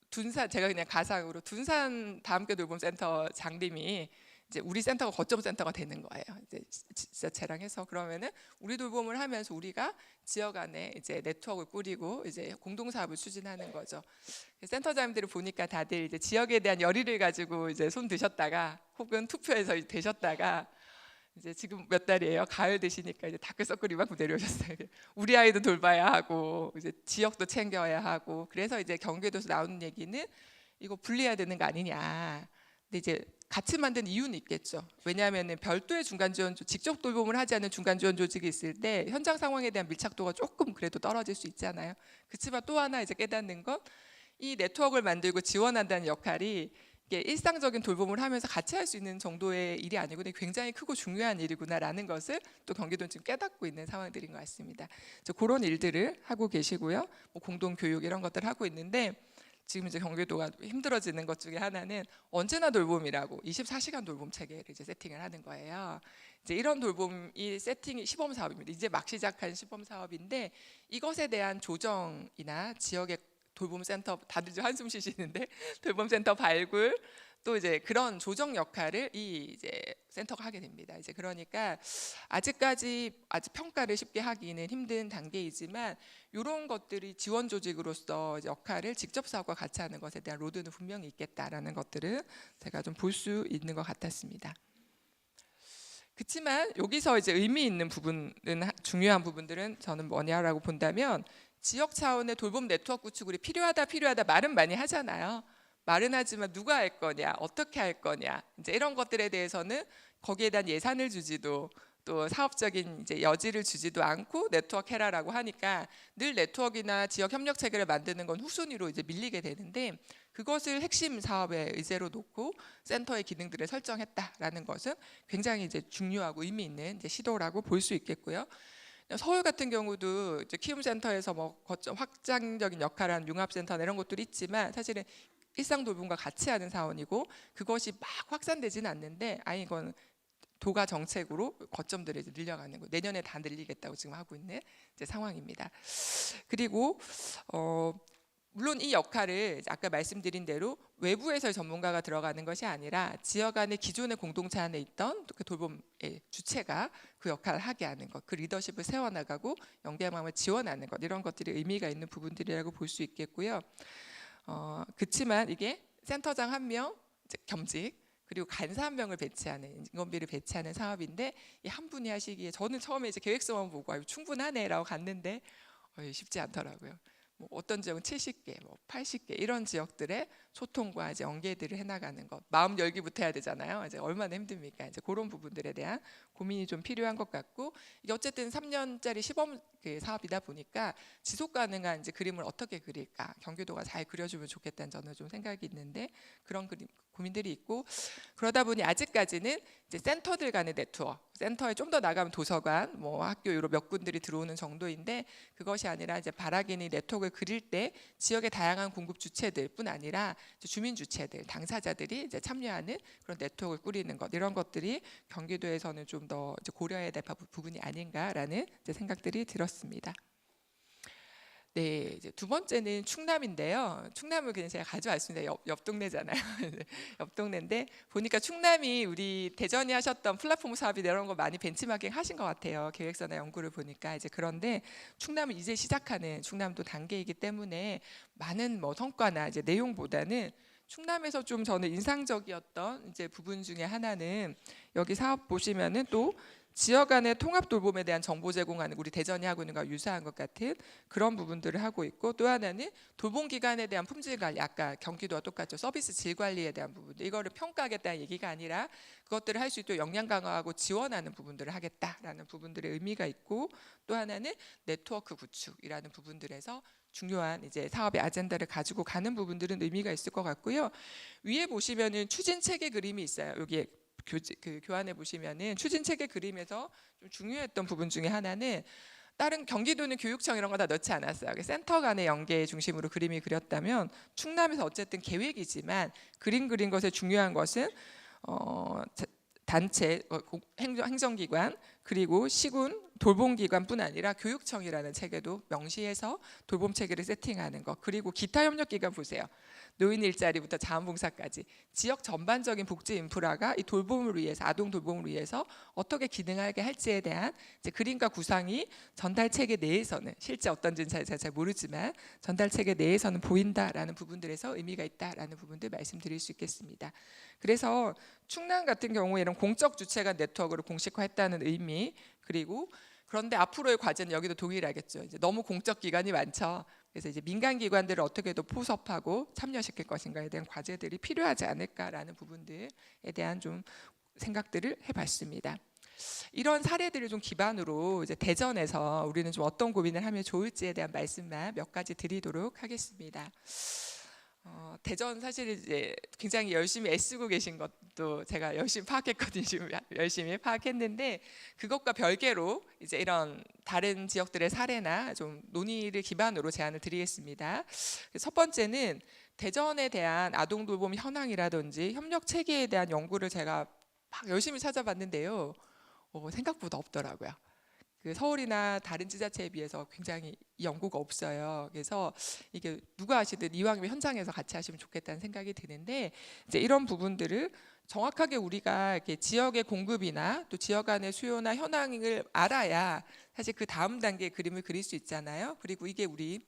둔산, 제가 그냥 가상으로 둔산 다함께 돌봄 센터 장님이 이제 우리 센터가 거점 센터가 되는 거예요. 이제 지자체랑 해서, 그러면은 우리 돌봄을 하면서 우리가 지역 안에 이제 네트워크를 꾸리고 이제 공동 사업을 추진하는 거죠. 센터장님들을 보니까 다들 이제 지역에 대한 열의를 가지고 이제 손 드셨다가 혹은 투표해서 되셨다가 이제 지금 몇 달이에요. 가을 되시니까 이제 다크서클이 막 내려오셨어요. 우리 아이도 돌봐야 하고 이제 지역도 챙겨야 하고. 그래서 이제 경기도에서 나오는 얘기는 이거 분리해야 되는 거 아니냐. 근데 이제 같이 만든 이유는 있겠죠. 왜냐하면 별도의 중간 지원, 직접 돌봄을 하지 않는 중간 지원 조직이 있을 때 현장 상황에 대한 밀착도가 조금 그래도 떨어질 수 있잖아요. 그렇지만 또 하나 이제 깨닫는 건 이 네트워크를 만들고 지원한다는 역할이 이게 일상적인 돌봄을 하면서 같이 할 수 있는 정도의 일이 아니고 굉장히 크고 중요한 일이구나라는 것을 또 경기도는 지금 깨닫고 있는 상황들인 것 같습니다. 그런 일들을 하고 계시고요. 뭐 공동 교육 이런 것들을 하고 있는데, 지금 이제 경기도가 힘들어지는 것 중에 하나는 언제나 돌봄이라고 24시간 돌봄 체계를 이제 세팅을 하는 거예요. 이제 이런 돌봄이 세팅이 시범 사업입니다. 이제 막 시작한 시범 사업인데, 이것에 대한 조정이나 지역의 돌봄센터, 다들 좀 한숨 쉬시는데 돌봄센터 발굴, 또 이제 그런 조정 역할을 이 이제 센터가 하게 됩니다. 이제 그러니까 아직까지 아직 평가를 쉽게 하기는 힘든 단계이지만 이런 것들이 지원 조직으로서 역할을 직접 사업과 같이 하는 것에 대한 로드는 분명히 있겠다라는 것들을 제가 좀 볼 수 있는 것 같았습니다. 그렇지만 여기서 이제 의미 있는 부분은, 중요한 부분들은 저는 뭐냐라고 본다면, 지역 차원의 돌봄 네트워크 구축이 필요하다 말은 많이 하잖아요. 말은 하지만 누가 할 거냐, 어떻게 할 거냐, 이제 이런 것들에 대해서는 거기에 대한 예산을 주지도 또 사업적인 이제 여지를 주지도 않고 네트워크 해라라고 하니까 늘 네트워크나 지역 협력 체계를 만드는 건 후순위로 이제 밀리게 되는데, 그것을 핵심 사업의 의제로 놓고 센터의 기능들을 설정했다라는 것은 굉장히 이제 중요하고 의미 있는 이제 시도라고 볼 수 있겠고요. 서울 같은 경우도 이제 키움센터에서 뭐 거점 확장적인 역할을 하는 융합센터나 이런 것들이 있지만, 사실은 일상 돌봄과 같이 하는 사원이고 그것이 막 확산되지는 않는데, 이건 도가 정책으로 거점들을 이제 늘려가는 거. 내년에 다 늘리겠다고 지금 하고 있는 이제 상황입니다. 그리고 물론 이 역할을 아까 말씀드린 대로 외부에서의 전문가가 들어가는 것이 아니라 지역 안에 기존의 공동체 안에 있던 그 돌봄의 주체가 그 역할을 하게 하는 것, 그 리더십을 세워나가고 영대함을 지원하는 것, 이런 것들이 의미가 있는 부분들이라고 볼 수 있겠고요. 그렇지만 이게 센터장 1명 겸직, 그리고 간사 1명을 배치하는, 인건비를 배치하는 사업인데 이 한 분이 하시기에 저는 처음에 이제 계획서만 보고 아유, 충분하네라고 갔는데 쉽지 않더라고요. 뭐 어떤 지역은 70개, 뭐 80개 이런 지역들의 소통과 이제 연계들을 해나가는 것, 마음 열기부터 해야 되잖아요. 이제 얼마나 힘듭니까? 이제 그런 부분들에 대한 고민이 좀 필요한 것 같고, 이게 어쨌든 3년짜리 시범 사업이다 보니까 지속 가능한 이제 그림을 어떻게 그릴까, 경기도가 잘 그려주면 좋겠다는 저는 좀 생각이 있는데 그런 고민들이 있고, 그러다 보니 아직까지는 이제 센터들 간의 네트워크, 센터에 좀 더 나가면 도서관, 뭐 학교 이런 몇 군들이 들어오는 정도인데, 그것이 아니라 이제 바라기니 네트워크를 그릴 때 지역의 다양한 공급 주체들뿐 아니라 주민 주체들, 당사자들이 이제 참여하는 그런 네트워크를 꾸리는 것, 이런 것들이 경기도에서는 좀 더 고려해야 될 부분이 아닌가라는 이제 생각들이 들었습니다. 네, 이제 두 번째는 충남인데요. 충남을 그냥 제가 가져왔습니다. 옆 동네잖아요. 옆 동네인데 보니까 충남이 우리 대전이 하셨던 플랫폼 사업이 이런 거 많이 벤치마킹 하신 것 같아요. 계획서나 연구를 보니까. 이제 그런데 충남은 이제 시작하는 충남도 단계이기 때문에 많은 뭐 성과나 이제 내용보다는 충남에서 좀 저는 인상적이었던 이제 부분 중에 하나는, 여기 사업 보시면은 또 지역 간의 통합 돌봄에 대한 정보 제공하는, 우리 대전이 하고 있는 것과 유사한 것 같은 그런 부분들을 하고 있고, 또 하나는 돌봄 기관에 대한 품질 관리, 아까 경기도와 똑같죠. 서비스 질 관리에 대한 부분들, 이거를 평가하겠다는 얘기가 아니라 그것들을 할 수 있도록 역량 강화하고 지원하는 부분들을 하겠다라는 부분들의 의미가 있고, 또 하나는 네트워크 구축이라는 부분들에서 중요한 이제 사업의 아젠다를 가지고 가는 부분들은 의미가 있을 것 같고요. 위에 보시면은 추진 체계 그림이 있어요. 여기에 교환해 보시면은 추진 체계 그림에서 좀 중요했던 부분 중에 하나는, 다른 경기도는 교육청 이런 거 다 넣지 않았어요. 센터 간의 연계 중심으로 그림이 그렸다면, 충남에서 어쨌든 계획이지만 그림 그린 것에 중요한 것은 단체, 행정기관, 그리고 시군 돌봄기관뿐 아니라 교육청이라는 체계도 명시해서 돌봄 체계를 세팅하는 것, 그리고 기타 협력기관 보세요. 노인 일자리부터 자원봉사까지 지역 전반적인 복지 인프라가 이 돌봄을 위해서, 아동 돌봄을 위해서 어떻게 기능하게 할지에 대한 이제 그림과 구상이 전달 체계 내에서는, 실제 어떤지는 잘 모르지만 전달 체계 내에서는 보인다라는 부분들에서 의미가 있다라는 부분들 말씀드릴 수 있겠습니다. 그래서 충남 같은 경우에 이런 공적 주체가 네트워크를 공식화했다는 의미, 그리고 그런데 앞으로의 과제는 여기도 동일하겠죠. 이제 너무 공적 기관이 많죠. 그래서 이제 민간 기관들을 어떻게 더 포섭하고 참여시킬 것인가에 대한 과제들이 필요하지 않을까라는 부분들에 대한 좀 생각들을 해봤습니다. 이런 사례들을 좀 기반으로 이제 대전에서 우리는 좀 어떤 고민을 하면 좋을지에 대한 말씀만 몇 가지 드리도록 하겠습니다. 대전 사실 이제 굉장히 열심히 애쓰고 계신 것도 제가 열심히 파악했거든요. 지금 열심히 파악했는데, 그것과 별개로 이제 이런 다른 지역들의 사례나 좀 논의를 기반으로 제안을 드리겠습니다. 첫 번째는 대전에 대한 아동 돌봄 현황이라든지 협력 체계에 대한 연구를 제가 막 열심히 찾아봤는데요. 생각보다 없더라고요. 그 서울이나 다른 지자체에 비해서 굉장히 연구가 없어요. 그래서 이게 누가 하시든 이왕이면 현장에서 같이 하시면 좋겠다는 생각이 드는데, 이제 이런 부분들을 정확하게 우리가 이렇게 지역의 공급이나 또 지역 간의 수요나 현황을 알아야 사실 그 다음 단계의 그림을 그릴 수 있잖아요. 그리고 이게 우리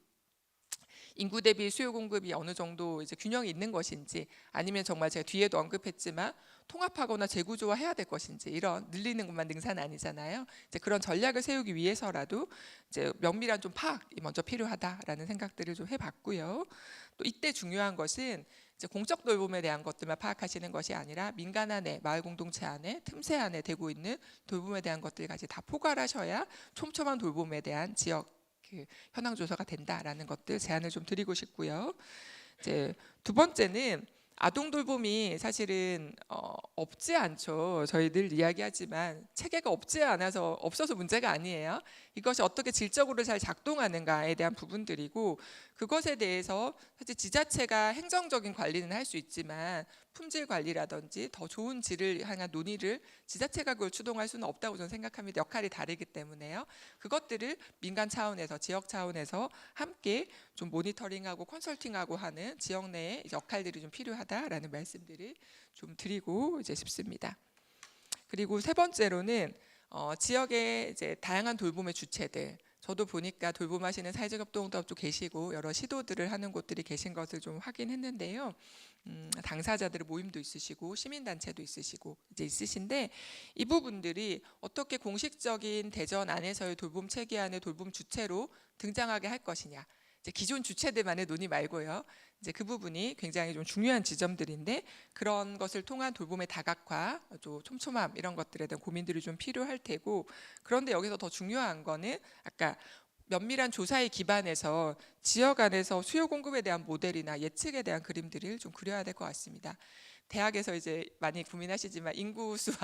인구 대비 수요 공급이 어느 정도 이제 균형이 있는 것인지, 아니면 정말 제가 뒤에도 언급했지만 통합하거나 재구조화해야 될 것인지, 이런 늘리는 것만 능사는 아니잖아요. 이제 그런 전략을 세우기 위해서라도 이제 면밀한 좀 파악이 먼저 필요하다라는 생각들을 좀 해봤고요. 또 이때 중요한 것은 이제 공적 돌봄에 대한 것들만 파악하시는 것이 아니라 민간 안에, 마을 공동체 안에, 틈새 안에 되고 있는 돌봄에 대한 것들까지 다 포괄하셔야 촘촘한 돌봄에 대한 지역 현황 조사가 된다라는 것들 제안을 좀 드리고 싶고요. 이제 두 번째는 아동 돌봄이 사실은 없지 않죠. 저희 늘 이야기하지만 체계가 없어서 문제가 아니에요. 이것이 어떻게 질적으로 잘 작동하는가에 대한 부분들이고, 그것에 대해서 사실 지자체가 행정적인 관리는 할 수 있지만 품질 관리라든지 더 좋은 질을 향한 논의를 지자체가 그걸 추동할 수는 없다고 저는 생각합니다. 역할이 다르기 때문에요. 그것들을 민간 차원에서 지역 차원에서 함께 좀 모니터링하고 컨설팅하고 하는 지역 내의 역할들이 좀 필요하다라는 말씀들을 좀 드리고 이제 싶습니다. 그리고 세 번째로는 지역의 이제 다양한 돌봄의 주체들. 저도 보니까 돌봄하시는 사회적 협동조합도 계시고 여러 시도들을 하는 곳들이 계신 것을 좀 확인했는데요. 당사자들의 모임도 있으시고 시민단체도 있으시고 이제 있으신데 이 부분들이 어떻게 공식적인 대전 안에서의 돌봄 체계 안에 돌봄 주체로 등장하게 할 것이냐. 이제 기존 주체들만의 논의 말고요. 이제 그 부분이 굉장히 좀 중요한 지점들인데 그런 것을 통한 돌봄의 다각화, 좀 촘촘함 이런 것들에 대한 고민들이 좀 필요할 테고 그런데 여기서 더 중요한 거는 아까 면밀한 조사에 기반해서 지역 안에서 수요 공급에 대한 모델이나 예측에 대한 그림들을 좀 그려야 될 것 같습니다. 대학에서 이제 많이 고민하시지만 인구수와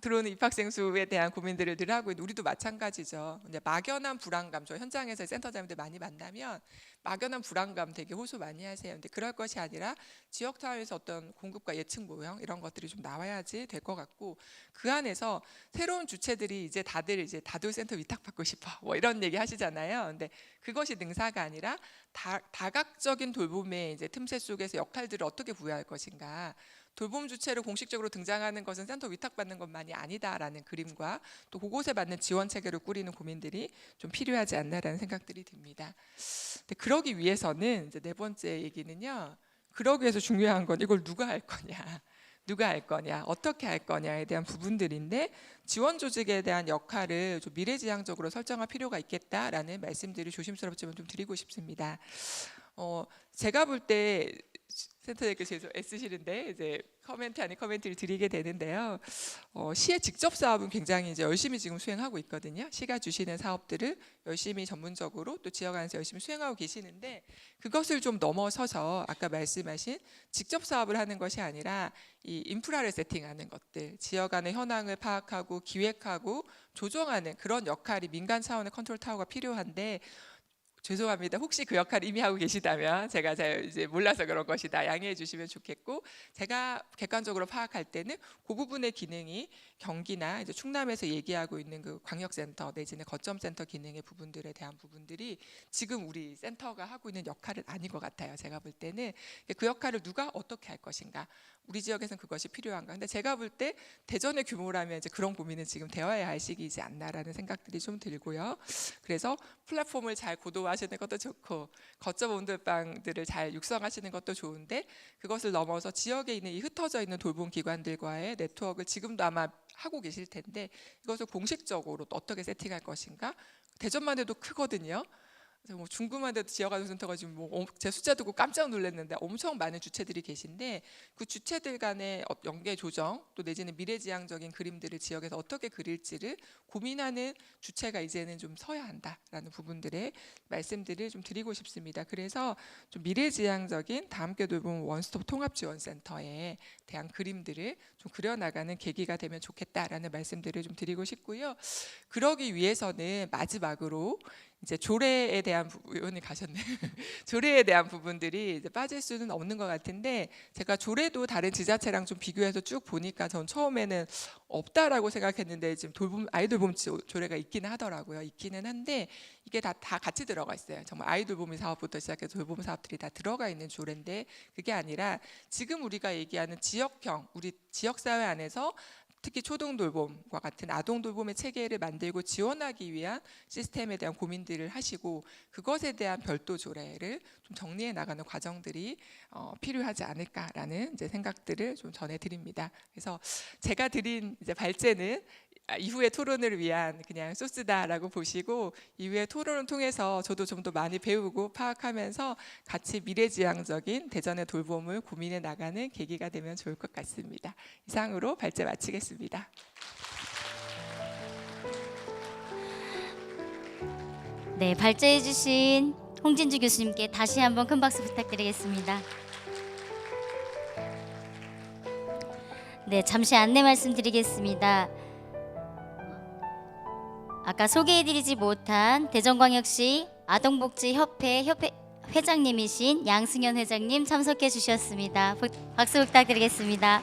들어오는 입학생 수에 대한 고민들을 늘 하고 있는데 우리도 마찬가지죠. 이제 막연한 불안감, 저 현장에서 센터장님들 많이 만나면 막연한 불안감 되게 호소 많이 하세요. 근데 그럴 것이 아니라 지역 차원에서 어떤 공급과 예측 모형 이런 것들이 좀 나와야지 될 것 같고 그 안에서 새로운 주체들이 이제 다들 이제 다돌센터 위탁받고 싶어 뭐 이런 얘기 하시잖아요. 근데 그것이 능사가 아니라 다각적인 돌봄의 이제 틈새 속에서 역할들을 어떻게 부여할 것인가. 돌봄 주체로 공식적으로 등장하는 것은 센터 위탁받는 것만이 아니다라는 그림과 또 그곳에 맞는 지원 체계를 꾸리는 고민들이 좀 필요하지 않나라는 생각들이 듭니다. 근데 그러기 위해서는 이제 네 번째 얘기는요. 그러기 위해서 중요한 건 이걸 누가 할 거냐. 누가 할 거냐, 어떻게 할 거냐에 대한 부분들인데 지원 조직에 대한 역할을 좀 미래지향적으로 설정할 필요가 있겠다라는 말씀들을 조심스럽지만 좀 드리고 싶습니다. 제가 볼 때 센터장님께서 애쓰시는데 이제 커멘트 아닌 커멘트를 드리게 되는데요. 시의 직접 사업은 굉장히 이제 열심히 지금 수행하고 있거든요. 시가 주시는 사업들을 열심히 전문적으로 또 지역 안에서 열심히 수행하고 계시는데 그것을 좀 넘어서서 아까 말씀하신 직접 사업을 하는 것이 아니라 이 인프라를 세팅하는 것들, 지역 안의 현황을 파악하고 기획하고 조정하는 그런 역할이 민간 차원의 컨트롤 타워가 필요한데 죄송합니다. 혹시 그 역할을 이미 하고 계시다면 제가 잘 이제 몰라서 그런 것이다. 양해해 주시면 좋겠고 제가 객관적으로 파악할 때는 그 부분의 기능이 경기나 이제 충남에서 얘기하고 있는 그 광역센터 내지는 거점센터 기능의 부분들에 대한 부분들이 지금 우리 센터가 하고 있는 역할은 아닌 것 같아요. 제가 볼 때는 그 역할을 누가 어떻게 할 것인가. 우리 지역에서는 그것이 필요한가. 근데 제가 볼 때 대전의 규모라면 이제 그런 고민은 지금 되어야 할 시기이지 않나라는 생각들이 좀 들고요. 그래서 플랫폼을 잘 고도화하시는 것도 좋고 거점 온돌방들을 잘 육성하시는 것도 좋은데 그것을 넘어서 지역에 있는 이 흩어져 있는 돌봄 기관들과의 네트워크를 지금도 아마 하고 계실 텐데 이것을 공식적으로 또 어떻게 세팅할 것인가. 대전만 해도 크거든요. 뭐 중구만 해도 지역아동센터가 지금 뭐 제 숫자 듣고 깜짝 놀랐는데 엄청 많은 주체들이 계신데 그 주체들 간의 연계 조정 또 내지는 미래지향적인 그림들을 지역에서 어떻게 그릴지를 고민하는 주체가 이제는 좀 서야 한다라는 부분들의 말씀들을 좀 드리고 싶습니다. 그래서 좀 미래지향적인 다함께 돌봄 원스톱 통합지원센터에 대한 그림들을 좀 그려나가는 계기가 되면 좋겠다라는 말씀들을 좀 드리고 싶고요. 그러기 위해서는 마지막으로 이제 조례에 대한 의원이 가셨네. 조례에 대한 부분들이 이제 빠질 수는 없는 것 같은데 제가 조례도 다른 지자체랑 좀 비교해서 쭉 보니까 전 처음에는 없다라고 생각했는데 지금 아이돌봄 조례가 있기는 하더라고요. 있기는 한데 이게 다 같이 들어가 있어요. 정말 아이돌봄 사업부터 시작해서 돌봄 사업들이 다 들어가 있는 조례인데 그게 아니라 지금 우리가 얘기하는 지역형 우리 지역사회 안에서 특히 초등돌봄과 같은 아동돌봄의 체계를 만들고 지원하기 위한 시스템에 대한 고민들을 하시고 그것에 대한 별도 조례를 좀 정리해 나가는 과정들이 필요하지 않을까라는 이제 생각들을 좀 전해드립니다. 그래서 제가 드린 이제 발제는 이후의 토론을 위한 그냥 소스다라고 보시고 이후의 토론을 통해서 저도 좀 더 많이 배우고 파악하면서 같이 미래지향적인 대전의 돌봄을 고민해 나가는 계기가 되면 좋을 것 같습니다. 이상으로 발제 마치겠습니다. 네, 발제해주신 홍진주 교수님께 다시 한번 큰 박수 부탁드리겠습니다. 네, 잠시 안내 말씀드리겠습니다. 아까 소개해드리지 못한 대전광역시 아동복지협회 회장님이신 양승현 회장님 참석해 주셨습니다. 박수 부탁드리겠습니다.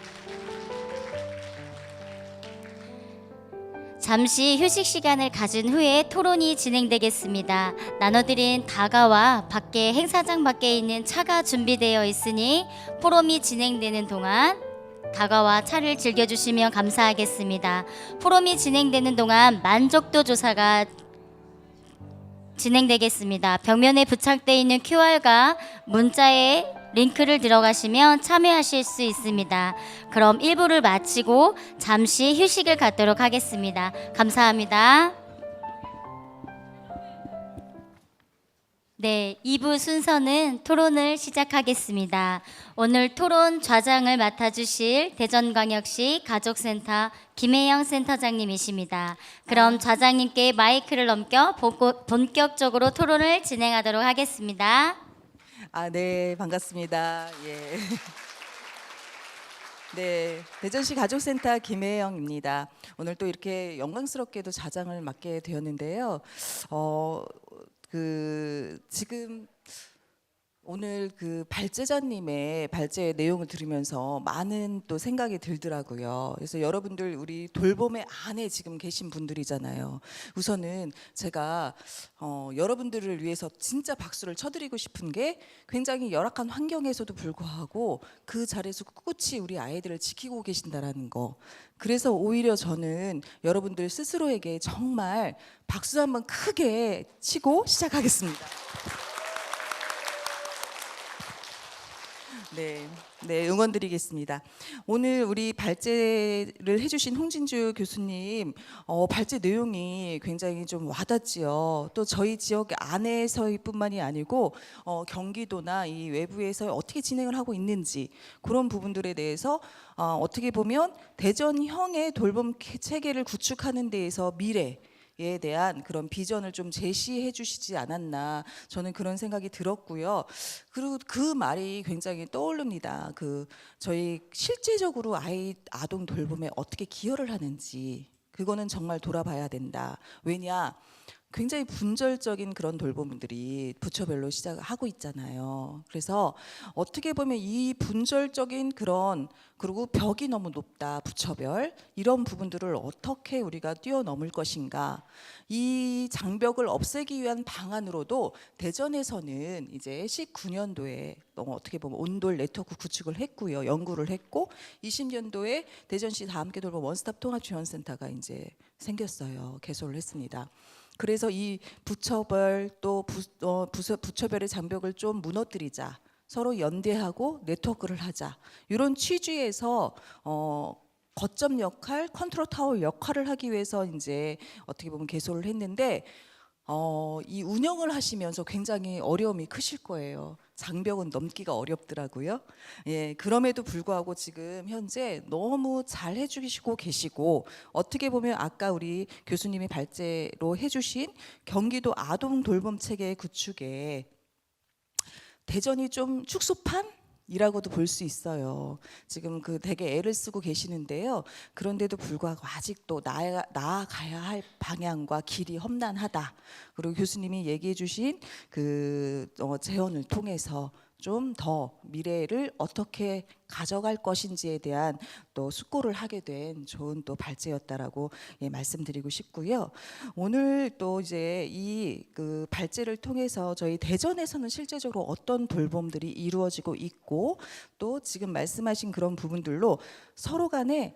잠시 휴식 시간을 가진 후에 토론이 진행되겠습니다. 나눠드린 다가와 밖에 행사장 밖에 있는 차가 준비되어 있으니 포럼이 진행되는 동안 다가와 차를 즐겨주시면 감사하겠습니다. 포럼이 진행되는 동안 만족도 조사가 진행되겠습니다. 벽면에 부착되어 있는 QR과 문자에 링크를 들어가시면 참여하실 수 있습니다. 그럼 1부를 마치고 잠시 휴식을 갖도록 하겠습니다. 감사합니다. 네, 2부 순서는 토론을 시작하겠습니다. 오늘 토론 좌장을 맡아주실 대전광역시 가족센터 김혜영 센터장님이십니다. 그럼 좌장님께 마이크를 넘겨 본격적으로 토론을 진행하도록 하겠습니다. 네, 반갑습니다. 예. 네, 대전시 가족센터 김혜영입니다. 오늘 또 이렇게 영광스럽게도 좌장을 맡게 되었는데요. 지금 오늘 그 발제자님의 발제 내용을 들으면서 많은 또 생각이 들더라고요. 그래서 여러분들 우리 돌봄의 안에 지금 계신 분들이잖아요. 우선은 제가 여러분들을 위해서 진짜 박수를 쳐드리고 싶은 게 굉장히 열악한 환경에서도 불구하고 그 자리에서 꿋꿋이 우리 아이들을 지키고 계신다라는 거. 그래서 오히려 저는 여러분들 스스로에게 정말 박수 한번 크게 치고 시작하겠습니다. 네, 응원드리겠습니다. 오늘 우리 발제를 해주신 홍진주 교수님 발제 내용이 굉장히 좀 와닿지요. 또 저희 지역 안에서의 뿐만이 아니고 경기도나 이 외부에서 어떻게 진행을 하고 있는지 그런 부분들에 대해서 어떻게 보면 대전형의 돌봄 체계를 구축하는 데에서 미래에 대한 그런 비전을 좀 제시해 주시지 않았나, 저는 그런 생각이 들었고요. 그리고 그 말이 굉장히 떠오릅니다. 저희 실제적으로 아동 돌봄에 어떻게 기여를 하는지 그거는 정말 돌아봐야 된다. 왜냐? 굉장히 분절적인 그런 돌봄들이 부처별로 시작하고 있잖아요. 그래서 어떻게 보면 이 분절적인 그런, 그리고 벽이 너무 높다, 부처별, 이런 부분들을 어떻게 우리가 뛰어넘을 것인가, 이 장벽을 없애기 위한 방안으로도 대전에서는 이제 19년도에 어떻게 보면 온돌 네트워크 구축을 했고요, 연구를 했고, 20년도에 대전시 다함께 돌봄 원스톱 통합지원센터가 이제 생겼어요. 개소를 했습니다. 그래서 이 부처별 또 부처별의 장벽을 좀 무너뜨리자, 서로 연대하고 네트워크를 하자, 이런 취지에서 거점 역할, 컨트롤 타워 역할을 하기 위해서 이제 어떻게 보면 개소를 했는데, 이 운영을 하시면서 굉장히 어려움이 크실 거예요. 장벽은 넘기가 어렵더라고요. 예, 그럼에도 불구하고 지금 현재 너무 잘 해주시고 계시고, 어떻게 보면 아까 우리 교수님이 발제로 해주신 경기도 아동 돌봄 체계 구축에 대전이 좀 축소판? 이라고도 볼 수 있어요. 지금 되게 애를 쓰고 계시는데요. 그런데도 불구하고 아직도 나아가야 할 방향과 길이 험난하다. 그리고 교수님이 얘기해 주신 재원을 통해서 좀 더 미래를 어떻게 가져갈 것인지에 대한 또 숙고를 하게 된 좋은 또 발제였다라고 말씀드리고 싶고요. 오늘 또 이제 이 발제를 통해서 저희 대전에서는 실제적으로 어떤 돌봄들이 이루어지고 있고, 또 지금 말씀하신 그런 부분들로 서로 간에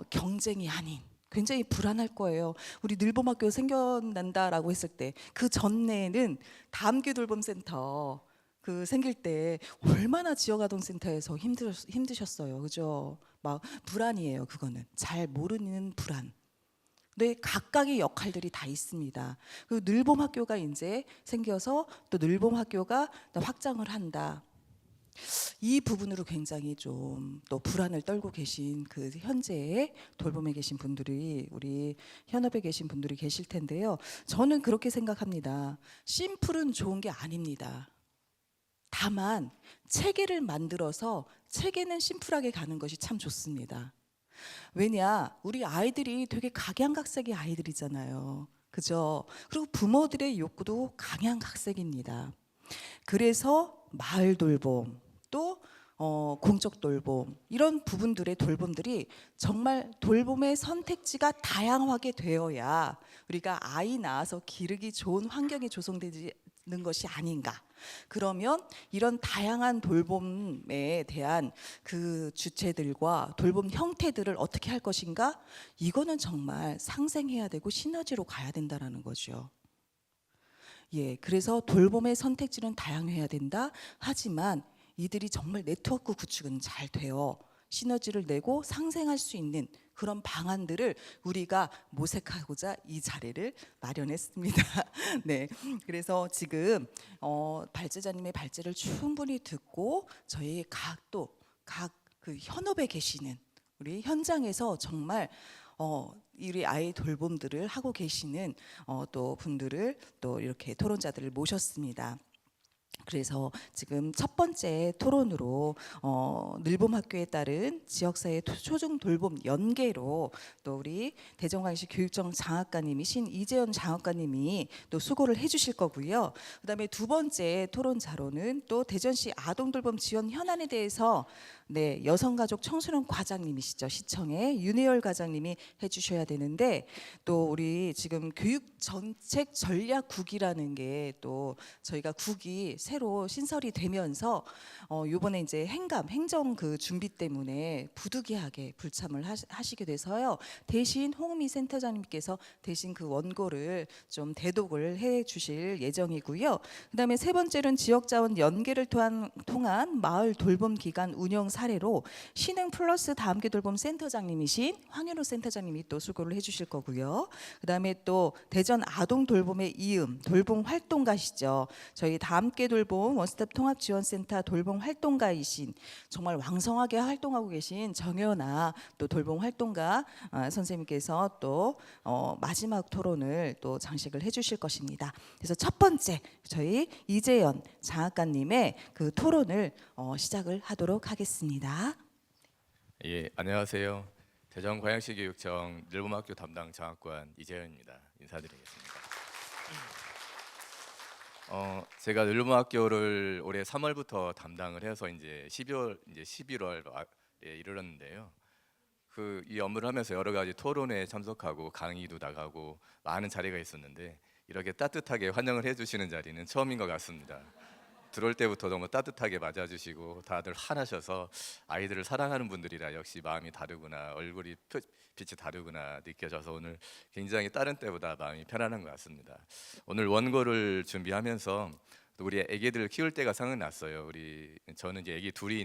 경쟁이 아닌, 굉장히 불안할 거예요. 우리 늘봄학교 생겨난다라고 했을 때 그 전에는 다함께 돌봄센터 생길 때 얼마나 지역아동센터에서 힘드셨어요. 그죠? 막 불안이에요. 그거는 잘 모르는 불안. 근데 각각의 역할들이 다 있습니다. 그리고 늘봄학교가 이제 생겨서 또 늘봄학교가 확장을 한다. 이 부분으로 굉장히 좀 또 불안을 떨고 계신 현재의 돌봄에 계신 분들이, 우리 현업에 계신 분들이 계실 텐데요. 저는 그렇게 생각합니다. 심플은 좋은 게 아닙니다. 다만 체계를 만들어서 체계는 심플하게 가는 것이 참 좋습니다. 왜냐, 우리 아이들이 되게 각양각색의 아이들이잖아요. 그죠? 그리고 부모들의 욕구도 각양각색입니다. 그래서 마을 돌봄 또 공적 돌봄 이런 부분들의 돌봄들이 정말 돌봄의 선택지가 다양하게 되어야 우리가 아이 낳아서 기르기 좋은 환경이 조성되는 것이 아닌가. 그러면 이런 다양한 돌봄에 대한 그 주체들과 돌봄 형태들을 어떻게 할 것인가? 이거는 정말 상생해야 되고 시너지로 가야 된다라는 거죠. 예, 그래서 돌봄의 선택지는 다양해야 된다. 하지만 이들이 정말 네트워크 구축은 잘 되어 시너지를 내고 상생할 수 있는 그런 방안들을 우리가 모색하고자 이 자리를 마련했습니다. 네, 그래서 지금 발제자님의 발제를 충분히 듣고 저희 각 그 현업에 계시는 우리 현장에서 정말 우리 아이 돌봄들을 하고 계시는 또 분들을 또 이렇게 토론자들을 모셨습니다. 그래서 지금 첫 번째 토론으로 늘봄학교에 따른 지역사회 초중 돌봄 연계로 또 우리 대전광역시 교육청 장학관님이신 이재현 장학관님이 또 수고를 해주실 거고요. 그다음에 두 번째 토론자로는 또 대전시 아동돌봄 지원 현안에 대해서 네, 여성가족 청소년 과장님이시죠. 시청의 윤혜열 과장님이 해주셔야 되는데 또 우리 지금 교육정책 전략국이라는 게 또 저희가 국이 새로 신설이 되면서 요번에 이제 행정 그 준비 때문에 부득이하게 불참을 하시게 돼서요. 대신 홍미 센터장님께서 대신 그 원고를 좀 대독을 해 주실 예정이고요. 그다음에 세 번째는 지역자원 연계를 통한 마을 돌봄 기관 운영 사례로 신흥 플러스 다함께 돌봄 센터장님이신 황현우 센터장님이 또 수고를 해주실 거고요. 그다음에 또 대전 아동 돌봄의 이음 돌봄 활동가시죠. 저희 다함께 돌봄 원스톱 통합지원센터 돌봄 활동가이신 정말 왕성하게 활동하고 계신 정연아 또 돌봄 활동가 선생님께서 또 마지막 토론을 또 장식을 해주실 것입니다. 그래서 첫 번째 저희 이재현 장학관님의 그 토론을 시작을 하도록 하겠습니다. 예, 안녕하세요. 대전광역시 교육청 늘봄학교 담당 장학관 이재현입니다. 인사드리겠습니다. 제가 늘봄학교를 올해 3월부터 담당을 해서 이제 11월에 이르렀는데요. 이 업무를 하면서 여러 가지 토론회에 참석하고 강의도 나가고 많은 자리가 있었는데 이렇게 따뜻하게 환영을 해주시는 자리는 처음인 것 같습니다. 들어올 때부터 너무 따뜻하게 맞아주시고 다들 환하셔서 아이들을 사랑하는 분들이라 역시 마음이 다르구나, 얼굴이 빛이 다르구나 느껴져서 오늘 굉장히 다른 때보다 마음이 편안한 것 같습니다. 오늘 원고를 준비하면서 우리 아기들을 키울 때가 생각났어요. 저는 이제 아기 둘이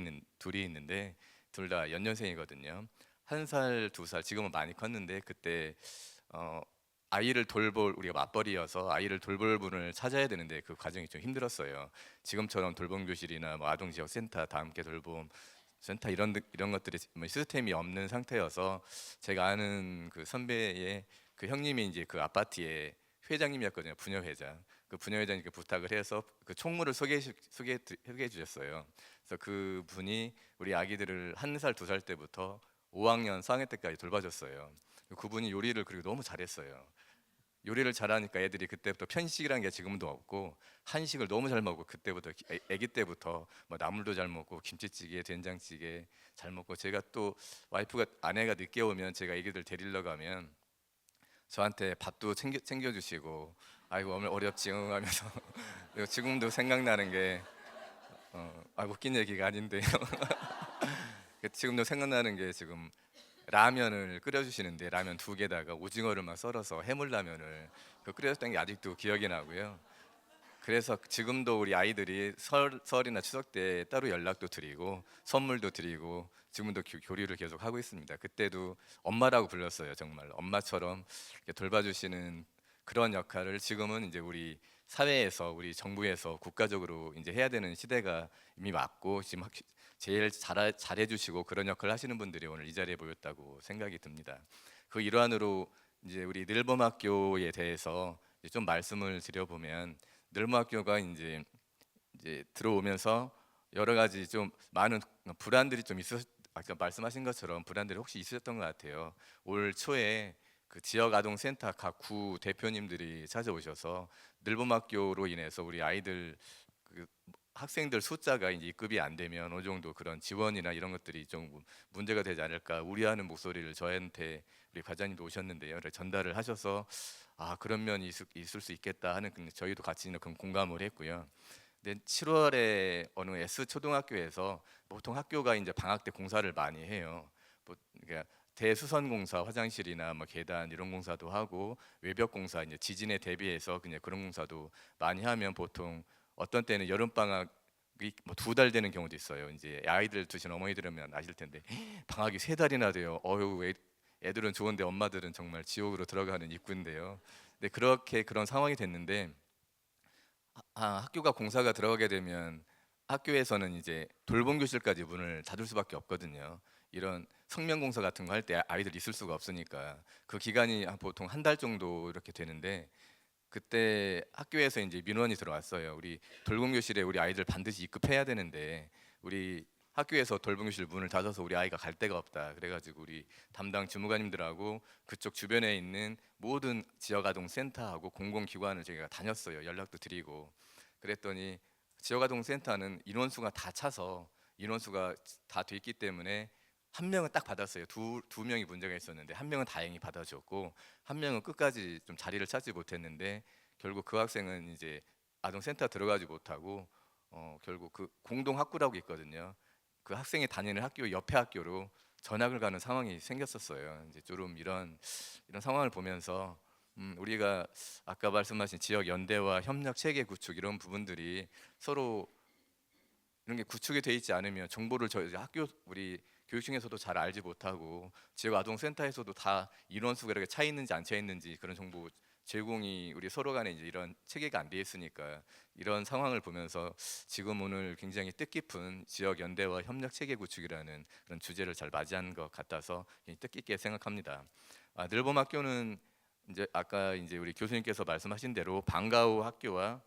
있는데 둘 다 연년생이거든요. 1살, 2살 지금은 많이 컸는데 그때 아이를 돌볼 우리가 맞벌이여서 아이를 돌볼 분을 찾아야 되는데 그 과정이 좀 힘들었어요. 지금처럼 돌봄 교실이나 뭐 아동 지역 센터, 다함께 돌봄 센터 이런 것들이 시스템이 없는 상태여서 제가 아는 그 선배의 그 형님이 이제 그 아파트의 회장님이었거든요. 부녀회장. 그 부녀회장님께 부탁을 해서 그 총무를 소개해 주셨어요. 그래서 그 분이 우리 아기들을 1살, 2살 때부터 5학년, 4학년 때까지 돌봐줬어요. 그분이 요리를 그리고 너무 잘했어요. 요리를 잘하니까 애들이 그때부터 편식이라는 게 지금도 없고 한식을 너무 잘 먹고 그때부터 아기 때부터 뭐 나물도 잘 먹고 김치찌개, 된장찌개 잘 먹고 제가 또 아내가 늦게 오면 제가 애기들 데리러 가면 저한테 밥도 챙겨주시고 아이고 오늘 어렵지 하면서 지금도 생각나는 게 웃긴 얘기가 아닌데요. 지금도 생각나는 게 지금 라면을 끓여주시는데 라면 2개다가 오징어를 막 썰어서 해물라면을 끓여줬던 게 아직도 기억이 나고요. 그래서 지금도 우리 아이들이 설이나 추석 때 따로 연락도 드리고 선물도 드리고 지금도 교류를 계속 하고 있습니다. 그때도 엄마라고 불렀어요. 정말 엄마처럼 이렇게 돌봐주시는 그런 역할을 지금은 이제 우리 사회에서 우리 정부에서 국가적으로 이제 해야 되는 시대가 이미 왔고 지금 제일 잘해주시고 그런 역할을 하시는 분들이 오늘 이 자리에 모였다고 생각이 듭니다. 그 일환으로 이제 우리 늘봄학교에 대해서 이제 좀 말씀을 드려보면 늘봄학교가 이제 들어오면서 여러 가지 좀 많은 불안들이 좀 아까 말씀하신 것처럼 불안들이 혹시 있으셨던 것 같아요. 올 초에 그 지역 아동센터 각 구 대표님들이 찾아오셔서 늘봄학교로 인해서 우리 아이들 그 학생들 숫자가 이제 입급이 안 되면 어느 정도 그런 지원이나 이런 것들이 좀 문제가 되지 않을까 우려하는 목소리를 저한테 우리 과장님도 오셨는데요. 그래서 전달을 하셔서 아 그런 면이 있을 수 있겠다 하는 저희도 같이 그런 공감을 했고요. 근데 7월에 어느 S 초등학교에서 보통 학교가 이제 방학 때 공사를 많이 해요. 그러니까 대수선 공사, 화장실이나 뭐 계단 이런 공사도 하고 외벽 공사 이제 지진에 대비해서 그냥 그런 공사도 많이 하면 보통 어떤 때는 여름 방학이 뭐 2달 되는 경우도 있어요. 이제 아이들 두신 어머니들은 아실 텐데 방학이 3달이나 돼요. 어휴 애들은 좋은데 엄마들은 정말 지옥으로 들어가는 입구인데요. 근데 그렇게 그런 상황이 됐는데 학교가 공사가 들어가게 되면 학교에서는 이제 돌봄 교실까지 문을 닫을 수밖에 없거든요. 이런 성면 공사 같은 거 할 때 아이들 있을 수가 없으니까 그 기간이 보통 1달 정도 이렇게 되는데 그때 학교에서 이제 민원이 들어왔어요. 우리 돌봄 교실에 우리 아이들 반드시 입급해야 되는데 우리 학교에서 돌봄 교실 문을 닫아서 우리 아이가 갈 데가 없다. 그래가지고 우리 담당 주무관님들하고 그쪽 주변에 있는 모든 지역 아동 센터하고 공공기관을 저희가 다녔어요. 연락도 드리고 그랬더니 지역 아동 센터는 인원수가 다 차서 인원수가 다 돼 있기 때문에 한 명은 딱 받았어요. 두 명이 문제가 있었는데 한 명은 다행히 받아줬고 한 명은 끝까지 좀 자리를 찾지 못했는데 결국 그 학생은 이제 아동센터 들어가지 못하고 결국 그 공동 학구라고 있거든요. 그 학생이 다니는 학교 옆에 학교로 전학을 가는 상황이 생겼었어요. 이제 좀 이런 상황을 보면서 우리가 아까 말씀하신 지역 연대와 협력 체계 구축 이런 부분들이 서로 이런 게 구축이 돼 있지 않으면 정보를 저희 학교 우리 교육청에서도 잘 알지 못하고 지역 아동센터에서도 다 인원수가 이렇게 차 있는지 안 차 있는지 그런 정보 제공이 우리 서로 간에 이제 이런 체계가 안 돼 있으니까 이런 상황을 보면서 지금 오늘 굉장히 뜻깊은 지역 연대와 협력 체계 구축이라는 그런 주제를 잘 맞이한 것 같아서 뜻깊게 생각합니다. 늘봄 학교는 이제 아까 이제 우리 교수님께서 말씀하신 대로 방과후 학교와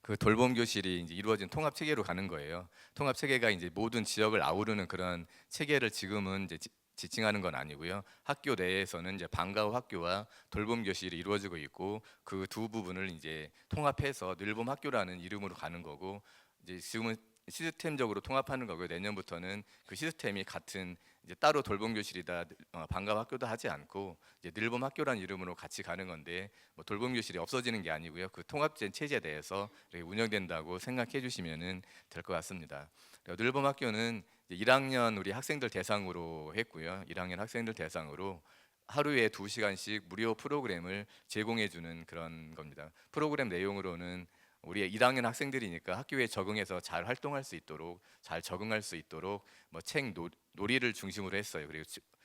그 돌봄 교실이 이제 이루어진 통합 체계로 가는 거예요. 통합 체계가 이제 모든 지역을 아우르는 그런 체계를 지금은 이제 지칭하는 건 아니고요. 학교 내에서는 이제 방과후 학교와 돌봄 교실이 이루어지고 있고 그 두 부분을 이제 통합해서 늘봄 학교라는 이름으로 가는 거고 이제 지금은 시스템적으로 통합하는 거고요. 내년부터는 그 시스템이 같은 이제 따로 돌봄 교실이다 방과후 학교도 하지 않고 이제 늘봄 학교라는 이름으로 같이 가는 건데 뭐 돌봄 교실이 없어지는 게 아니고요. 그 통합된 체제에 대해서 이렇게 운영된다고 생각해 주시면은 될 것 같습니다. 늘봄 학교는 이제 1학년 우리 학생들 대상으로 했고요. 1학년 학생들 대상으로 하루에 2시간씩 무료 프로그램을 제공해 주는 그런 겁니다. 프로그램 내용으로는 우리 1학년 학생들이니까 학교에 적응해서 잘 활동할 수 있도록 잘 적응할 수 있도록 뭐 책 놀이를 중심으로 했어요. 그리고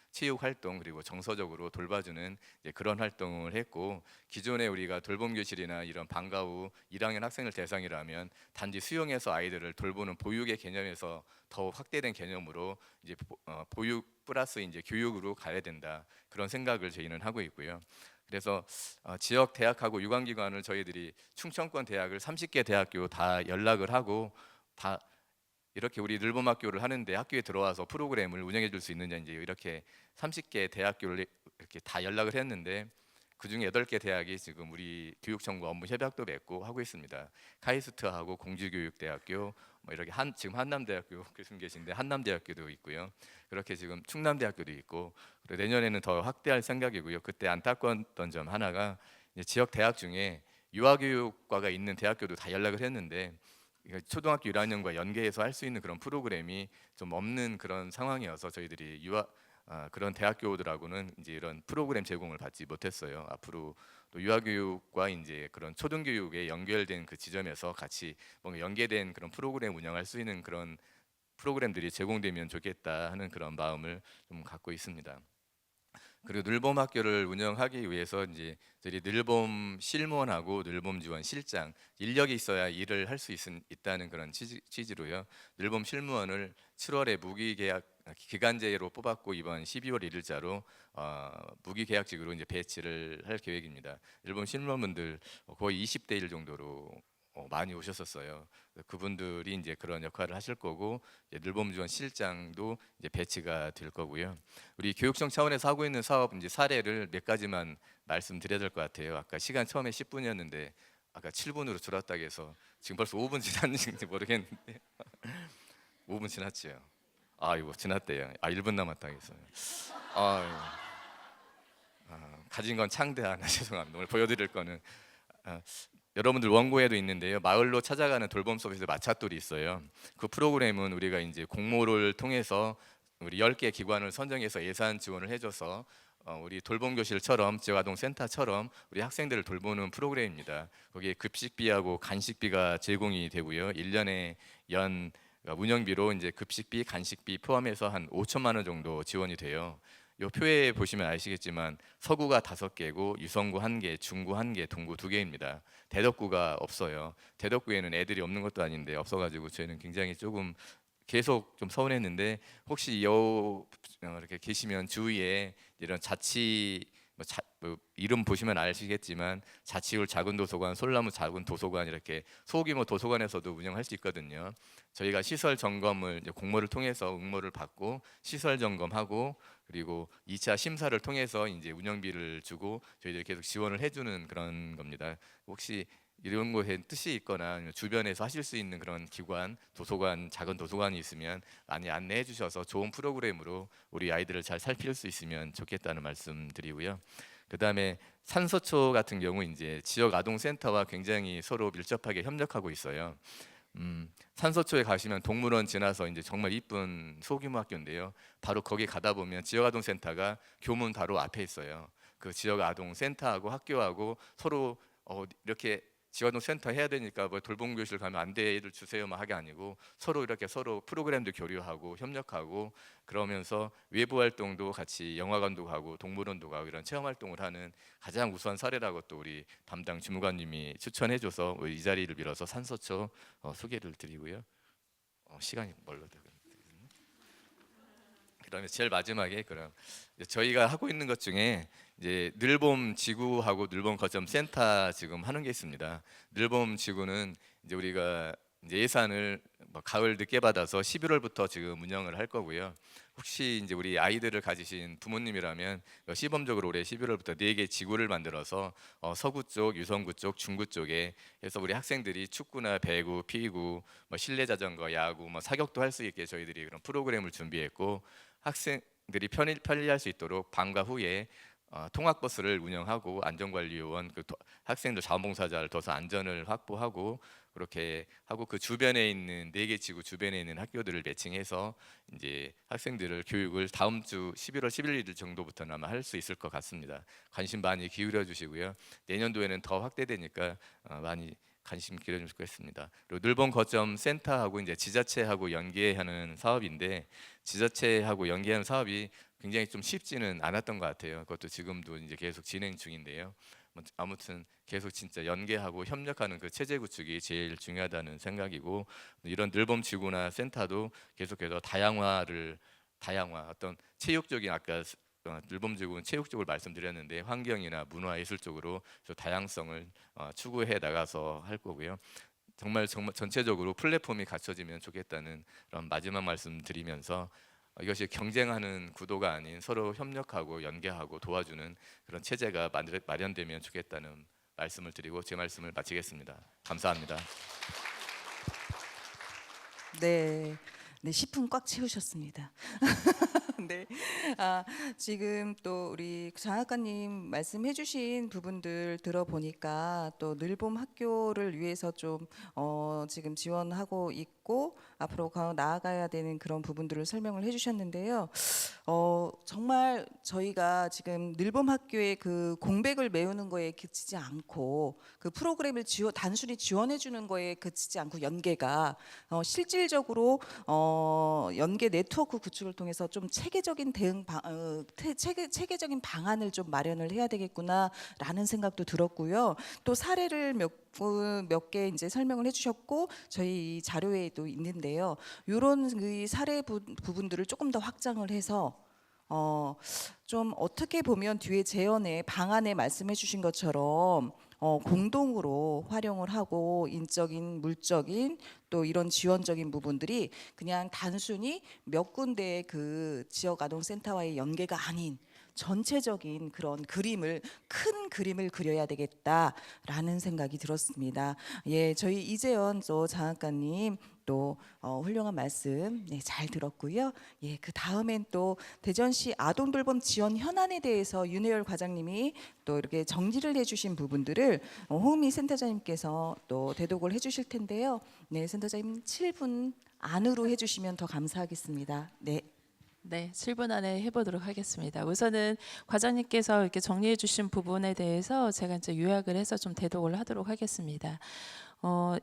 체육 활동 그리고 정서적으로 돌봐주는 이제 그런 활동을 했고 기존에 우리가 돌봄 교실이나 이런 방과 후 1학년 학생을 대상이라면 단지 수용해서 아이들을 돌보는 보육의 개념에서 더욱 확대된 개념으로 이제 보육 플러스 이제 교육으로 가야 된다 그런 생각을 저희는 하고 있고요. 그래서 지역 대학하고 유관기관을 저희들이 충청권 대학을 30개 대학교 다 연락을 하고 다 이렇게 우리 늘봄 학교를 하는데 학교에 들어와서 프로그램을 운영해 줄 수 있느냐 이제 이렇게 30개 대학교를 이렇게 다 연락을 했는데 그중에 8개 대학이 지금 우리 교육청과 업무 협약도 맺고 하고 있습니다. 카이스트하고 공주교육대학교 뭐 이렇게 지금 한남대학교 교수님 계신데 한남대학교도 있고요. 그렇게 지금 충남대학교도 있고 그리고 내년에는 더 확대할 생각이고요. 그때 안타까웠던 점 하나가 지역 대학 중에 유아교육과가 있는 대학교도 다 연락을 했는데 초등학교 1학년과 연계해서 할 수 있는 그런 프로그램이 좀 없는 그런 상황이어서 저희들이 그런 대학교들하고는 이제 이런 프로그램 제공을 받지 못했어요. 앞으로 또 유아교육과 이제 그런 초등교육에 연결된 그 지점에서 같이 뭔가 연계된 그런 프로그램 운영할 수 있는 그런 프로그램들이 제공되면 좋겠다 하는 그런 마음을 좀 갖고 있습니다. 그리고 늘봄 학교를 운영하기 위해서 이제 저희 늘봄 실무원하고 늘봄 지원 실장 인력이 있어야 일을 할 수 있다는 그런 취지로요. 늘봄 실무원을 7월에 무기계약 기간제로 뽑았고 이번 12월 1일자로 무기계약직으로 이제 배치를 할 계획입니다. 늘봄 실무원분들 거의 20대 1 정도로 많이 오셨었어요. 그분들이 이제 그런 역할을 하실 거고 늘봄 지원 실장도 이제 배치가 될 거고요. 우리 교육청 차원에서 하고 있는 사업 이제 사례를 몇 가지만 말씀드려야 될 것 같아요. 아까 시간 처음에 10분이었는데 아까 7분으로 줄었다고 해서 지금 벌써 5분 지났는지 모르겠는데 5분 지났지요. 이거 지났대요. 1분 남았다고 했어요. 가진 건 창대하나 죄송합니다. 오늘 보여드릴 거는 여러분들 원고에도 있는데요. 마을로 찾아가는 돌봄 서비스 마차돌이 있어요. 그 프로그램은 우리가 이제 공모를 통해서 우리 10개 기관을 선정해서 예산 지원을 해줘서 우리 돌봄교실처럼 지역아동센터처럼 우리 학생들을 돌보는 프로그램입니다. 거기에 급식비하고 간식비가 제공이 되고요. 1년에 운영비로 이제 급식비, 간식비 포함해서 한 5천만 원 정도 지원이 돼요. 이 표에 보시면 아시겠지만 서구가 5개고 유성구 1개, 중구 1개, 동구 2개입니다. 대덕구가 없어요. 대덕구에는 애들이 없는 것도 아닌데 없어가지고 저희는 굉장히 조금 계속 좀 서운했는데 혹시 이렇게 계시면 주위에 이런 자치 이름 보시면 아시겠지만 자치율 작은 도서관, 솔나무 작은 도서관 이렇게 소규모 도서관에서도 운영할 수 있거든요. 저희가 시설 점검을 이제 공모를 통해서 응모를 받고 시설 점검하고 그리고 2차 심사를 통해서 이제 운영비를 주고 저희들이 계속 지원을 해주는 그런 겁니다. 혹시 이런 곳에 뜻이 있거나 주변에서 하실 수 있는 그런 기관, 도서관, 작은 도서관이 있으면 많이 안내해 주셔서 좋은 프로그램으로 우리 아이들을 잘 살필 수 있으면 좋겠다는 말씀 드리고요. 그다음에 산서초 같은 경우 이제 지역 아동센터와 굉장히 서로 밀접하게 협력하고 있어요. 산서초에 가시면 동물원 지나서 이제 정말 이쁜 소규모 학교인데요. 바로 거기 가다 보면 지역 아동센터가 교문 바로 앞에 있어요. 그 지역 아동센터하고 학교하고 서로 이렇게 지역아동센터 해야 되니까 뭐 돌봄교실 가면 안 돼 애들 주세요 막 하게 아니고 서로 이렇게 서로 프로그램도 교류하고 협력하고 그러면서 외부 활동도 같이 영화관도 가고 동물원도 가고 이런 체험 활동을 하는 가장 우수한 사례라고 또 우리 담당 주무관님이 추천해줘서 이 자리를 빌어서 산서초 소개를 드리고요. 시간이 멀어도 그러면 제일 마지막에 그럼 저희가 하고 있는 것 중에 이제 늘봄 지구하고 늘봄 거점 센터 지금 하는 게 있습니다. 늘봄 지구는 이제 우리가 이제 예산을 가을 늦게 받아서 11월부터 지금 운영을 할 거고요. 혹시 이제 우리 아이들을 가지신 부모님이라면 시범적으로 올해 11월부터 4개 지구를 만들어서 서구 쪽, 유성구 쪽, 중구 쪽에 해서 우리 학생들이 축구나 배구, 피구, 실내 자전거, 야구, 사격도 할 수 있게 저희들이 그런 프로그램을 준비했고 학생들이 편리할 수 있도록 방과 후에 통학버스를 운영하고 안전관리요원, 학생들 자원봉사자를 둬서 안전을 확보하고 그렇게 하고 그 주변에 있는 4개 지구 주변에 있는 학교들을 매칭해서 이제 학생들을 교육을 다음 주 11월 11일 정도부터는 아마 할 수 있을 것 같습니다. 관심 많이 기울여 주시고요. 내년도에는 더 확대되니까 많이 관심 기울여 주시겠습니다. 그리고 늘봄 거점 센터하고 이제 지자체하고 연계하는 사업인데 지자체하고 연계하는 사업이 굉장히 좀 쉽지는 않았던 것 같아요. 그것도 지금도 이제 계속 진행 중인데요. 아무튼 계속 진짜 연계하고 협력하는 그 체제 구축이 제일 중요하다는 생각이고 이런 늘봄 지구나 센터도 계속해서 다양화 어떤 체육적인 아까 늘봄 지구는 체육적으로 말씀드렸는데 환경이나 문화 예술 쪽으로 다양성을 추구해 나가서 할 거고요. 정말 전체적으로 플랫폼이 갖춰지면 좋겠다는 그런 마지막 말씀 드리면서 이것이 경쟁하는 구도가 아닌 서로 협력하고 연계하고 도와주는 그런 체제가 마련되면 좋겠다는 말씀을 드리고 제 말씀을 마치겠습니다. 감사합니다. 네, 10분 꽉 채우셨습니다. 네, 지금 또 우리 장학관님 말씀해주신 부분들 들어보니까 또 늘봄 학교를 위해서 좀 지금 지원하고 있고 앞으로 나아가야 되는 그런 부분들을 설명을 해주셨는데요. 정말 저희가 지금 늘봄 학교의 그 공백을 메우는 거에 그치지 않고 그 프로그램을 단순히 지원해 주는 거에 그치지 않고 연계가 실질적으로 연계 네트워크 구축을 통해서 좀 체계적인 체계적인 방안을 좀 마련을 해야 되겠구나라는 생각도 들었고요. 또 사례를 몇 개 이제 설명을 해주셨고 저희 자료에도 있는데요. 이런 사례 부분들을 조금 더 확장을 해서 좀 어떻게 보면 뒤에 재연의 방안에 말씀해 주신 것처럼 공동으로 활용을 하고 인적인, 물적인 또 이런 지원적인 부분들이 그냥 단순히 몇 군데의 그 지역 아동센터와의 연계가 아닌 전체적인 그런 그림을, 큰 그림을 그려야 되겠다라는 생각이 들었습니다. 예, 저희 이재현 또 장학관님 또 훌륭한 말씀 잘 들었고요. 예, 그 다음엔 또 대전시 아동돌봄 지원 현안에 대해서 윤혜열 과장님이 또 이렇게 정리를 해주신 부분들을 홍미 센터장님께서 또 대독을 해주실 텐데요. 네, 센터장님 7분 안으로 해주시면 더 감사하겠습니다. 네. 네, 7분 안에 해보도록 하겠습니다. 우선은 과장님께서 이렇게 정리해 주신 부분에 대해서 제가 이제 요약을 해서 좀 대독을 하도록 하겠습니다.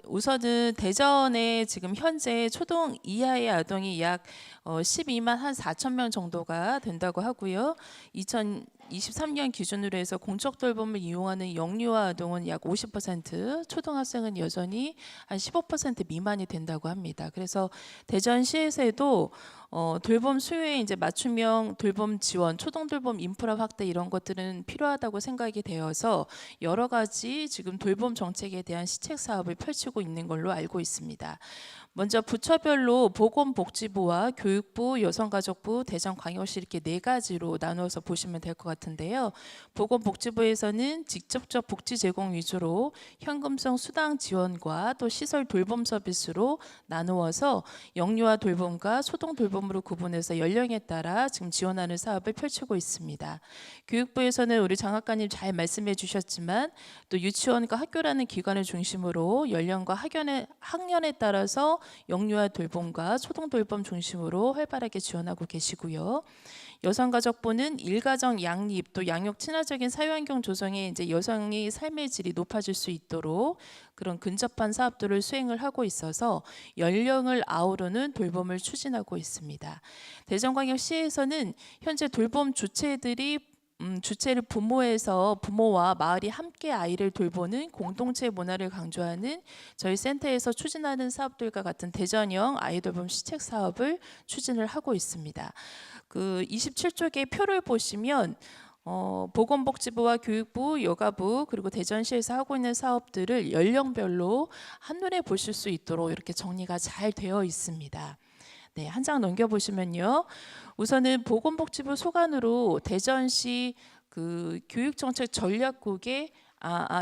우선은 대전에 지금 현재 초등 이하의 아동이 약 12만 한 4천 명 정도가 된다고 하고요. 2023년 기준으로 해서 공적 돌봄을 이용하는 영유아 아동은 약 50%, 초등학생은 여전히 한 15% 미만이 된다고 합니다. 그래서 대전시에서도 돌봄 수요에 이제 맞춤형 돌봄 지원, 초등 돌봄 인프라 확대 이런 것들은 필요하다고 생각이 되어서 여러 가지 지금 돌봄 정책에 대한 시책 사업을 펼치고 있는 걸로 알고 있습니다. 먼저 부처별로 보건복지부와 교육부, 여성가족부, 대전광역시 이렇게 4가지로 나누어서 보시면 될 것 같은데요. 보건복지부에서는 직접적 복지 제공 위주로 현금성 수당 지원과 또 시설 돌봄 서비스로 나누어서 영유아 돌봄과 초등 돌봄으로 구분해서 연령에 따라 지금 지원하는 사업을 펼치고 있습니다. 교육부에서는 우리 장학관님 잘 말씀해 주셨지만 또 유치원과 학교라는 기관을 중심으로 연령과 학년에 따라서 영유아 돌봄과 초등 돌봄 중심으로 활발하게 지원하고 계시고요. 여성가족부는 일가정 양립 또 양육 친화적인 사회환경 조성에 이제 여성의 삶의 질이 높아질 수 있도록 그런 근접한 사업들을 수행을 하고 있어서 연령을 아우르는 돌봄을 추진하고 있습니다. 대전광역시에서는 현재 돌봄 주체들이 주체를 부모와 마을이 함께 아이를 돌보는 공동체 문화를 강조하는 저희 센터에서 추진하는 사업들과 같은 대전형 아이돌봄 시책 사업을 추진을 하고 있습니다. 그 27쪽의 표를 보시면 보건복지부와 교육부, 여가부 그리고 대전시에서 하고 있는 사업들을 연령별로 한눈에 보실 수 있도록 이렇게 정리가 잘 되어 있습니다. 네, 한 장 넘겨보시면요. 우선은 보건복지부 소관으로 대전시 그 교육정책 전략국에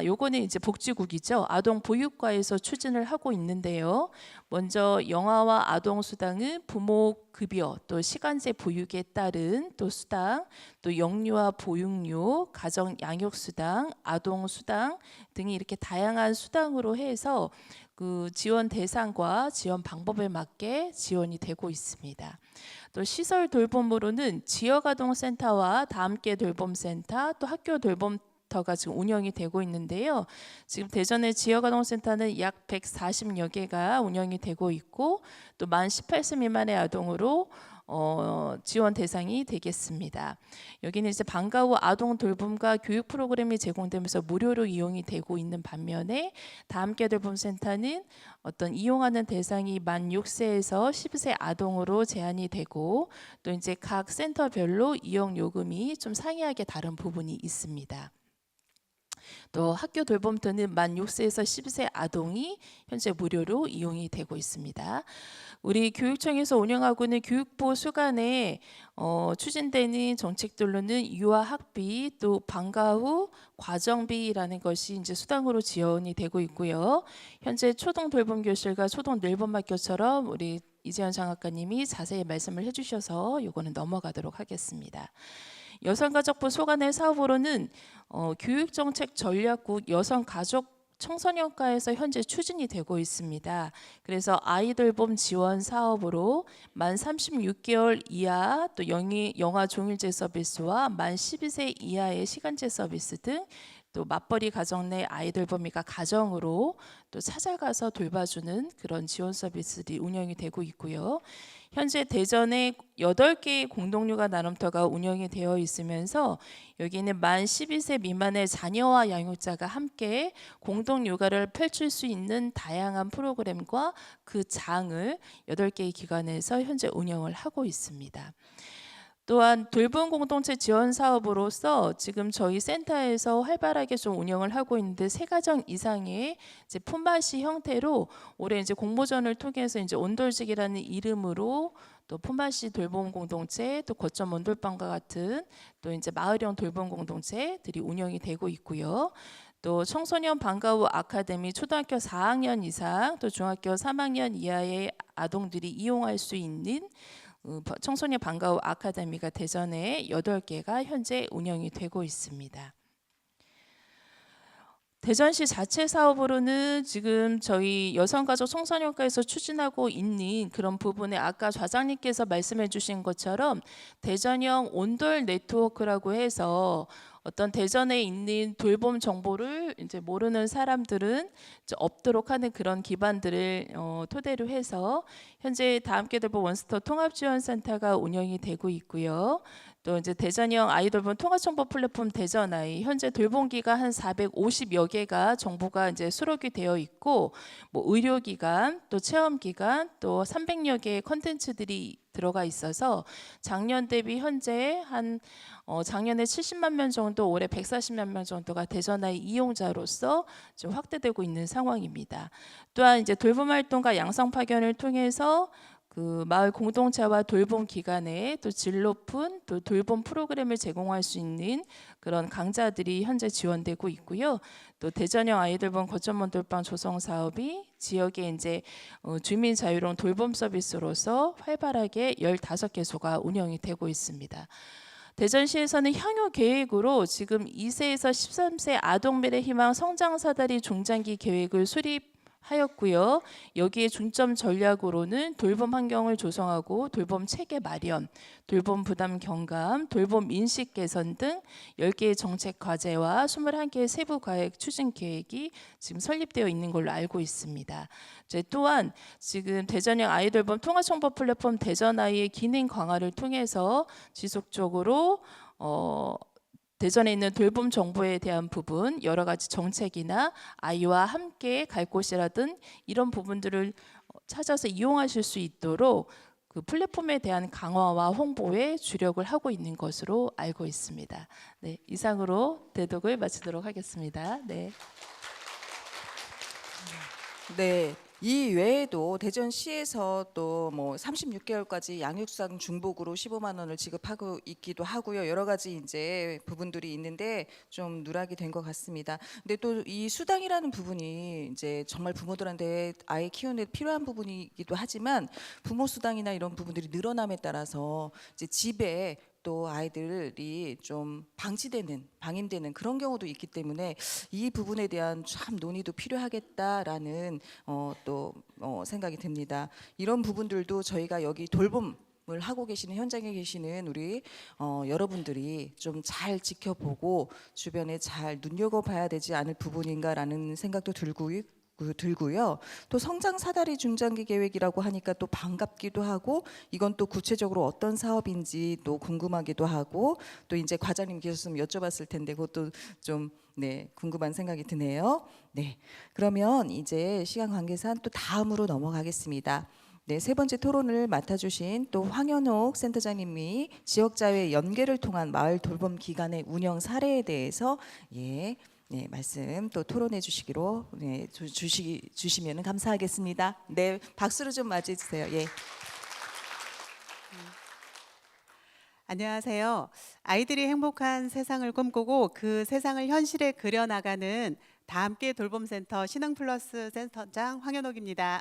요거는 이제 복지국이죠. 아동보육과에서 추진을 하고 있는데요. 먼저 영아와 아동 수당은 부모 급여, 또 시간제 보육에 따른 또 수당, 또 영유아 보육료, 가정 양육 수당, 아동 수당 등이 이렇게 다양한 수당으로 해서 그 지원 대상과 지원 방법에 맞게 지원이 되고 있습니다. 또 시설 돌봄으로는 지역아동센터와 다함께 돌봄센터, 또 학교 돌봄터가 지금 운영이 되고 있는데요. 지금 대전의 지역아동센터는 약 140여 개가 운영이 되고 있고 또 만 18세 미만의 아동으로 지원 대상이 되겠습니다. 여기는 이제 방과 후 아동 돌봄과 교육 프로그램이 제공되면서 무료로 이용이 되고 있는 반면에 다함께 돌봄센터는 어떤 이용하는 대상이 만 6세에서 10세 아동으로 제한이 되고 또 이제 각 센터별로 이용 요금이 좀 상이하게 다른 부분이 있습니다. 또 학교 돌봄터는 만 6세에서 10세 아동이 현재 무료로 이용이 되고 있습니다. 우리 교육청에서 운영하고 있는 교육부 수간에 추진되는 정책들로는 유아 학비 또 방과 후 과정비라는 것이 이제 수당으로 지원이 되고 있고요. 현재 초등 돌봄 교실과 초등 늘봄학교처럼 우리 이재현 장학관님이 자세히 말씀을 해주셔서 요거는 넘어가도록 하겠습니다. 여성가족부 소관의 사업으로는 교육정책 전략국 여성가족 청소년과에서 현재 추진이 되고 있습니다. 그래서 아이돌봄 지원 사업으로 만 36개월 이하 또 영아 종일제 서비스와 만 12세 이하의 시간제 서비스 등 또 맞벌이 가정 내 아이돌봄이가 가정으로 또 찾아가서 돌봐주는 그런 지원 서비스들이 운영이 되고 있고요. 현재 대전에 8개의 공동육아 나눔터가 운영이 되어 있으면서 여기는 만 12세 미만의 자녀와 양육자가 함께 공동육아를 펼칠 수 있는 다양한 프로그램과 그 장을 8개의 기관에서 현재 운영을 하고 있습니다. 또한 돌봄 공동체 지원 사업으로서 지금 저희 센터에서 활발하게 좀 운영을 하고 있는데 3가정 이상의 이제 품앗이 형태로 올해 이제 공모전을 통해서 이제 온돌직이라는 이름으로 또 품앗이 돌봄 공동체, 또 거점 원돌방과 같은 또 이제 마을형 돌봄 공동체들이 운영이 되고 있고요. 또 청소년 방과 후 아카데미 초등학교 4학년 이상 또 중학교 3학년 이하의 아동들이 이용할 수 있는 청소년 방과 후 아카데미가 대전에 8개가 현재 운영이 되고 있습니다. 대전시 자체 사업으로는 지금 저희 여성가족 청소년과에서 추진하고 있는 그런 부분에 아까 좌장님께서 말씀해 주신 것처럼 대전형 온돌 네트워크라고 해서 어떤 대전에 있는 돌봄 정보를 이제 모르는 사람들은 이제 없도록 하는 그런 기반들을 토대로 해서 현재 다함께 돌봄 원스톱 통합지원센터가 운영이 되고 있고요. 또 이제 대전형 아이돌봄 통합정보 플랫폼 대전아이 현재 돌봄기가 한 450여 개가 정보가 이제 수록이 되어 있고 뭐 의료기관 또 체험기관 또 300여 개의 컨텐츠들이 들어가 있어서 작년 대비 현재 한 작년에 70만 명 정도 올해 140만 명 정도가 대전아이 이용자로서 좀 확대되고 있는 상황입니다. 또한 이제 돌봄 활동과 양성 파견을 통해서 그 마을 공동체와 돌봄 기관에 또 질 높은 또 돌봄 프로그램을 제공할 수 있는 그런 강좌들이 현재 지원되고 있고요. 또 대전형 아이돌봄 거점원 돌방 조성 사업이 지역의 이제 주민 자유로운 돌봄 서비스로서 활발하게 15개소가 운영이 되고 있습니다. 대전시에서는 향후 계획으로 지금 2세에서 13세 아동 미래 희망 성장 사다리 중장기 계획을 수립하였고요. 여기에 중점 전략으로는 돌봄 환경을 조성하고 돌봄 체계 마련, 돌봄 부담 경감, 돌봄 인식 개선 등 10개의 정책 과제와 21개의 세부 과획 추진 계획이 지금 설립되어 있는 걸로 알고 있습니다. 또한 지금 대전형 아이돌봄 통합정보 플랫폼 대전아이의 기능 강화를 통해서 지속적으로 대전에 있는 돌봄 정보에 대한 부분 여러 가지 정책이나 아이와 함께 갈 곳이라든 이런 부분들을 찾아서 이용하실 수 있도록 그 플랫폼에 대한 강화와 홍보에 주력을 하고 있는 것으로 알고 있습니다. 네, 이상으로 대독을 마치도록 하겠습니다. 네. 네. 이 외에도 대전시에서 또 뭐 36개월까지 양육상 중복으로 15만 원을 지급하고 있기도 하고요. 여러 가지 이제 부분들이 있는데 좀 누락이 된 것 같습니다. 근데 또 이 수당이라는 부분이 이제 정말 부모들한테 아이 키우는 데 필요한 부분이기도 하지만 부모 수당이나 이런 부분들이 늘어남에 따라서 이제 집에 또 아이들이 좀 방임되는 그런 경우도 있기 때문에 이 부분에 대한 참 논의도 필요하겠다라는 생각이 듭니다. 이런 부분들도 저희가 여기 돌봄을 하고 계시는 현장에 계시는 우리 여러분들이 좀 잘 지켜보고 주변에 잘 눈여겨봐야 되지 않을 부분인가라는 생각도 들고요. 또 성장 사다리 중장기 계획이라고 하니까 또 반갑기도 하고 이건 또 구체적으로 어떤 사업인지 또 궁금하기도 하고 또 이제 과장님께서 좀 여쭤봤을 텐데 그것도 좀 궁금한 생각이 드네요. 네, 그러면 이제 시간 관계상 또 다음으로 넘어가겠습니다. 네, 세 번째 토론을 맡아주신 또 황현옥 센터장님이 지역자회 연계를 통한 마을 돌봄 기관의 운영 사례에 대해서 말씀 또 토론해 주시기로 주시면 감사하겠습니다. 네, 박수로 좀 맞이해 주세요. 예. 안녕하세요. 아이들이 행복한 세상을 꿈꾸고 그 세상을 현실에 그려나가는 다함께 돌봄센터 신흥플러스 센터장 황현옥입니다.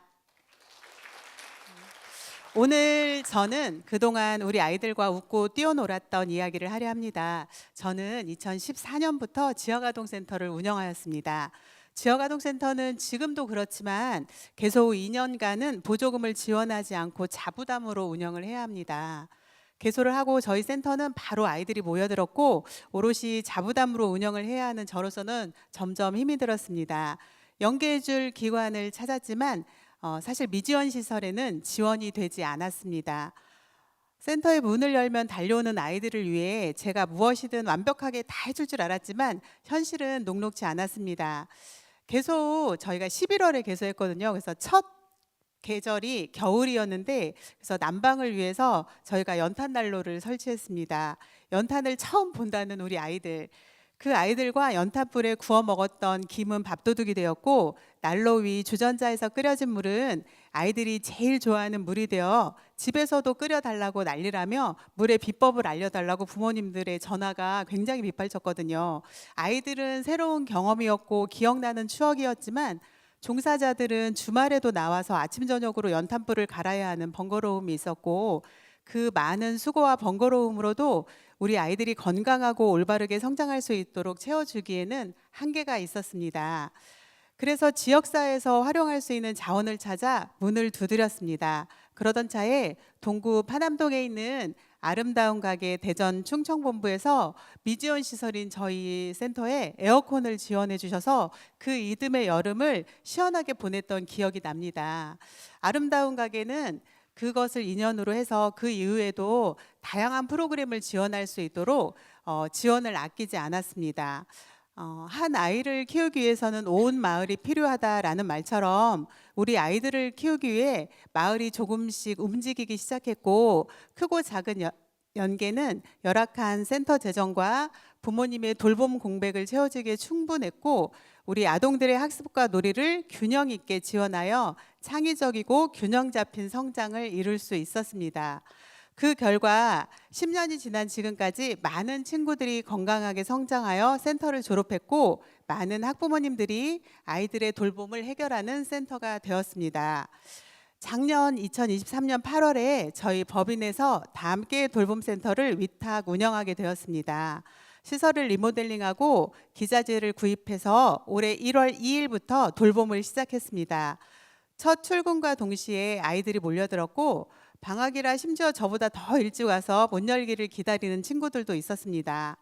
오늘 저는 그동안 우리 아이들과 웃고 뛰어놀았던 이야기를 하려 합니다. 저는 2014년부터 지역아동센터를 운영하였습니다. 지역아동센터는 지금도 그렇지만 개소 후 2년간은 보조금을 지원하지 않고 자부담으로 운영을 해야 합니다. 개소를 하고 저희 센터는 바로 아이들이 모여들었고 오롯이 자부담으로 운영을 해야 하는 저로서는 점점 힘이 들었습니다. 연계해줄 기관을 찾았지만 사실 미지원 시설에는 지원이 되지 않았습니다. 센터의 문을 열면 달려오는 아이들을 위해 제가 무엇이든 완벽하게 다 해줄 줄 알았지만 현실은 녹록지 않았습니다. 개소 저희가 11월에 개소했거든요. 그래서 첫 계절이 겨울이었는데 그래서 난방을 위해서 저희가 연탄 난로를 설치했습니다. 연탄을 처음 본다는 우리 아이들, 그 아이들과 연탄불에 구워 먹었던 김은 밥도둑이 되었고 난로 위 주전자에서 끓여진 물은 아이들이 제일 좋아하는 물이 되어 집에서도 끓여달라고 난리라며 물의 비법을 알려달라고 부모님들의 전화가 굉장히 빗발쳤거든요. 아이들은 새로운 경험이었고 기억나는 추억이었지만 종사자들은 주말에도 나와서 아침 저녁으로 연탄불을 갈아야 하는 번거로움이 있었고 그 많은 수고와 번거로움으로도 우리 아이들이 건강하고 올바르게 성장할 수 있도록 채워주기에는 한계가 있었습니다. 그래서 지역사회에서 활용할 수 있는 자원을 찾아 문을 두드렸습니다. 그러던 차에 동구 파남동에 있는 아름다운 가게 대전 충청본부에서 미지원 시설인 저희 센터에 에어컨을 지원해 주셔서 그 이듬해 여름을 시원하게 보냈던 기억이 납니다. 아름다운 가게는 그것을 인연으로 해서 그 이후에도 다양한 프로그램을 지원할 수 있도록 지원을 아끼지 않았습니다. 한 아이를 키우기 위해서는 온 마을이 필요하다라는 말처럼 우리 아이들을 키우기 위해 마을이 조금씩 움직이기 시작했고 크고 작은 연계는 열악한 센터 재정과 부모님의 돌봄 공백을 채워주기에 충분했고 우리 아동들의 학습과 놀이를 균형 있게 지원하여 창의적이고 균형 잡힌 성장을 이룰 수 있었습니다. 그 결과 10년이 지난 지금까지 많은 친구들이 건강하게 성장하여 센터를 졸업했고 많은 학부모님들이 아이들의 돌봄을 해결하는 센터가 되었습니다. 작년 2023년 8월에 저희 법인에서 다함께 돌봄센터를 위탁 운영하게 되었습니다. 시설을 리모델링하고 기자재를 구입해서 올해 1월 2일부터 돌봄을 시작했습니다. 첫 출근과 동시에 아이들이 몰려들었고 방학이라 심지어 저보다 더 일찍 와서 문 열기를 기다리는 친구들도 있었습니다.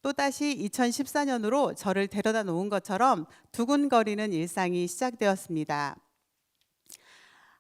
또다시 2014년으로 저를 데려다 놓은 것처럼 두근거리는 일상이 시작되었습니다.